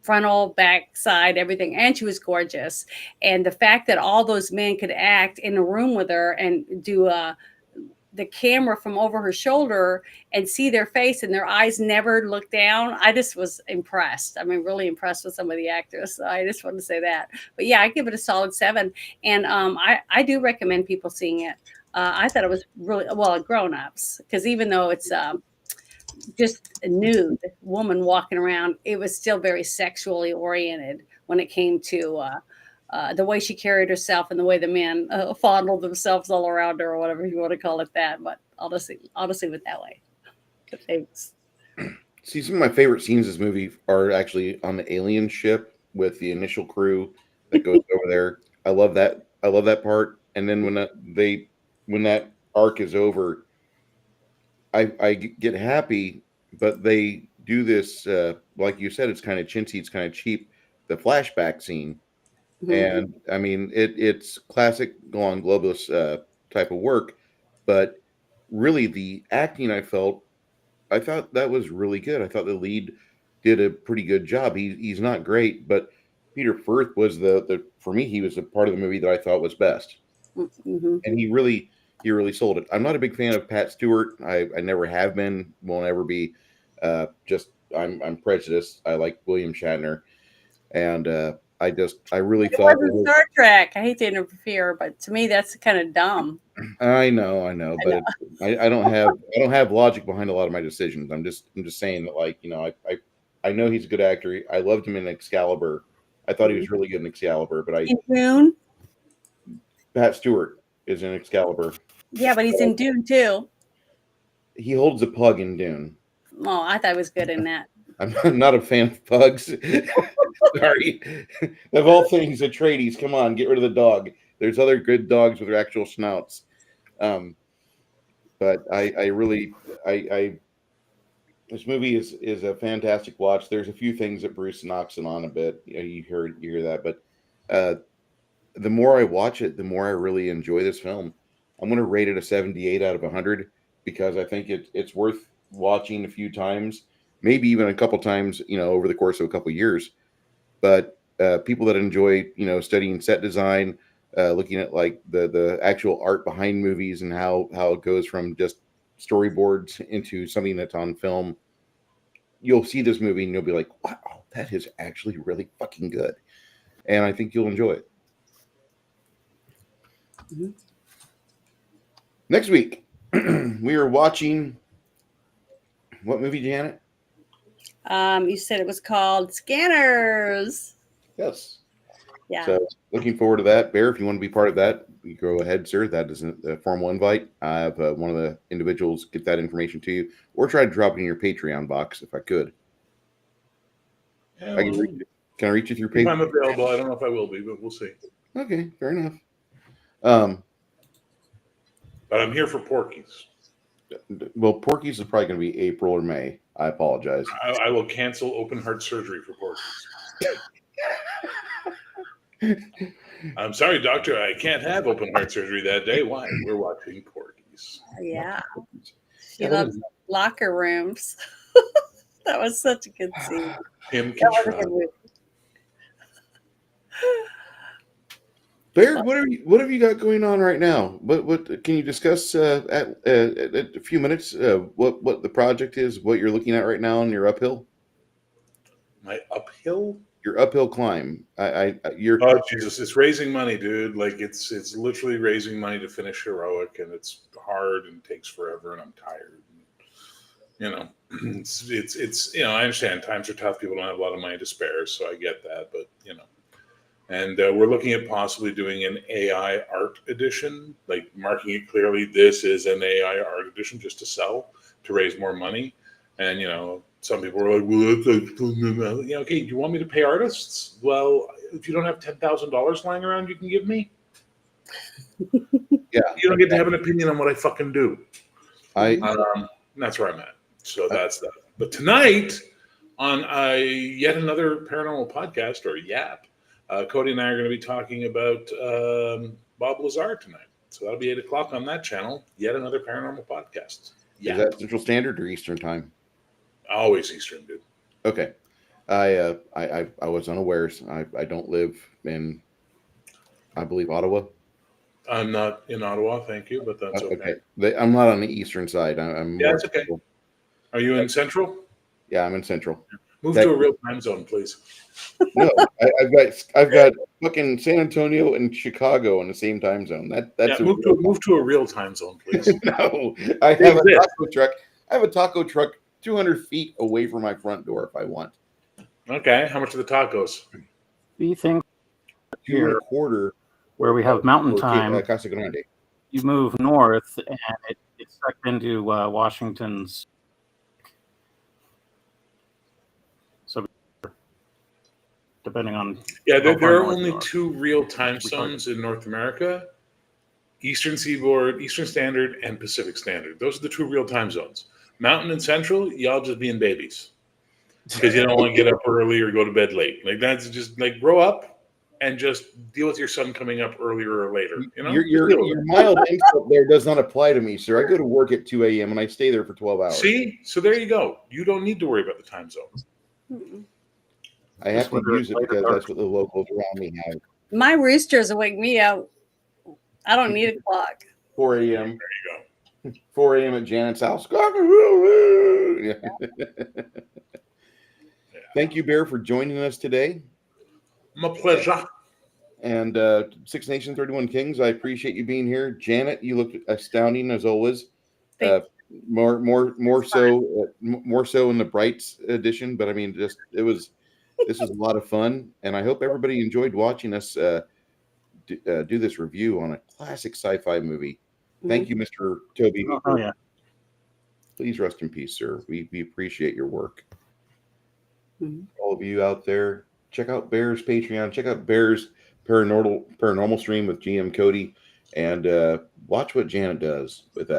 frontal, back, side, everything. And she was gorgeous. And the fact that all those men could act in a room with her and do the camera from over her shoulder and see their face and their eyes never look down. I just was impressed. I mean, really impressed with some of the actors. So I just want to say that. But yeah, I give it a solid 7. And I do recommend people seeing it. I thought it was really, well, grown-ups, because even though it's just a nude woman walking around, it was still very sexually oriented when it came to the way she carried herself and the way the men fondled themselves all around her, or whatever you want to call it that. But I'll just leave it that way. Thanks. See, some of my favorite scenes in this movie are actually on the alien ship with the initial crew that goes over there. I love that. I love that part. And then when that arc is over, I get happy. But they do this, like you said, it's kind of chintzy, it's kind of cheap. The flashback scene. And I mean, it's classic Golan Globus type of work, but really the acting I thought that was really good. I thought the lead did a pretty good job. He's not great, but Peter Firth was the for me, he was the part of the movie that I thought was best. And he really sold it. I'm not a big fan of Pat Stewart. I never have been, won't ever be. I'm prejudiced. I like William Shatner, and I really thought it was Star Trek. I hate to interfere, but to me that's kind of dumb. I know, but I don't have logic behind a lot of my decisions. I'm just saying that, like, I know he's a good actor. I loved him in Excalibur. I thought he was really good in Excalibur, but in Dune? Pat Stewart is in Excalibur. Yeah, but he's in Dune too. He holds a pug in Dune. Oh, I thought he was good in that. I'm not a fan of pugs. Sorry. Of all things, Atreides, come on, get rid of the dog. There's other good dogs with their actual snouts. But I really this movie is a fantastic watch. There's a few things that Bruce knocks it on a bit. You hear that, but the more I watch it, the more I really enjoy this film. I'm going to rate it a 78 out of 100 because I think it's worth watching a few times, maybe even a couple times, over the course of a couple years. But people that enjoy, studying set design, looking at like the actual art behind movies and how it goes from just storyboards into something that's on film, you'll see this movie and you'll be like, wow, that is actually really fucking good. And I think you'll enjoy it. Next week, we are watching what movie, Janet? You said it was called Scanners. Yes. Yeah. So looking forward to that. Bear, if you want to be part of that, you go ahead, sir. That is a formal invite. I have one of the individuals get that information to you, or try to drop it in your Patreon box if I could. Yeah, can I reach you through if Patreon? I'm available. I don't know if I will be, but we'll see. Okay, fair enough. But I'm here for Porky's. Well, Porky's is probably going to be April or May. I apologize. I will cancel open heart surgery for Porky's. I'm sorry, doctor. I can't have open heart surgery that day. Why? We're watching Porky's. Yeah. She loves locker rooms. That was such a good scene. Him can try. Bear, what have you got going on right now? What can you discuss at a few minutes? What the project is? What you're looking at right now in your uphill? My uphill? Your uphill climb. You're Oh Jesus! It's raising money, dude. Like it's literally raising money to finish Heroic, and it's hard and takes forever, and I'm tired. You know, it's you know, I understand times are tough. People don't have a lot of money to spare, so I get that. But you know, and we're looking at possibly doing an AI art edition, like marking it clearly. This is an AI art edition, just to sell to raise more money. And you know, some people are like, "Well, yeah, okay. Do you want me to pay artists? Well, if you don't have $10,000 lying around, you can give me. Yeah, You don't get to have an opinion on what I fucking do. I That's where I'm at. So that's that. But tonight, on yet another paranormal podcast or YAP, Cody and I are going to be talking about Bob Lazar tonight. So that'll be 8:00 on that channel. Yet another paranormal podcast. Is that Central Standard or Eastern Time? Always Eastern, dude. Okay. I was unawares. I don't live in, I believe, Ottawa. I'm not in Ottawa, thank you, but that's okay. I'm not on the eastern side. I'm Yeah, more it's okay. Are you in Central? Yeah, I'm in Central. Move to a real time zone, please. No, I've got fucking San Antonio and Chicago in the same time zone. That's move to a real time zone, please. No, I have a taco truck. I have a taco truck 200 feet away from my front door if I want. Okay, how much are the tacos? We think 2.25. where we have mountain time, Casa Grande. you move north and it's sucked into Washington's. So depending on there are only two real time zones in North America: Eastern Seaboard, Eastern Standard, and Pacific Standard. Those are the two real time zones. Mountain and Central, y'all just being babies because you don't want to get up early or go to bed late. Like that's just like grow up and just deal with your son coming up earlier or later. You know, your mild insult there does not apply to me, sir. I go to work at 2 a.m. and I stay there for 12 hours. See, so there you go. You don't need to worry about the time zones. I have to use it because that's what the locals around me have. My roosters wake me up. I don't need a clock. 4 a.m. There you go. 4 a.m. at Janet's house. Yeah. Thank you, Bear, for joining us today. My pleasure. And 6 Nations, 31 Kings, I appreciate you being here. Janet, you look astounding as always. More so in the Brights edition, but I mean, this was a lot of fun, and I hope everybody enjoyed watching us do this review on a classic sci-fi movie. Thank you, Mr. Toby. Oh, yeah. Please rest in peace, sir. We appreciate your work. All of you out there, check out Bear's Patreon. Check out Bear's paranormal stream with GM Cody, and watch what Janet does with that.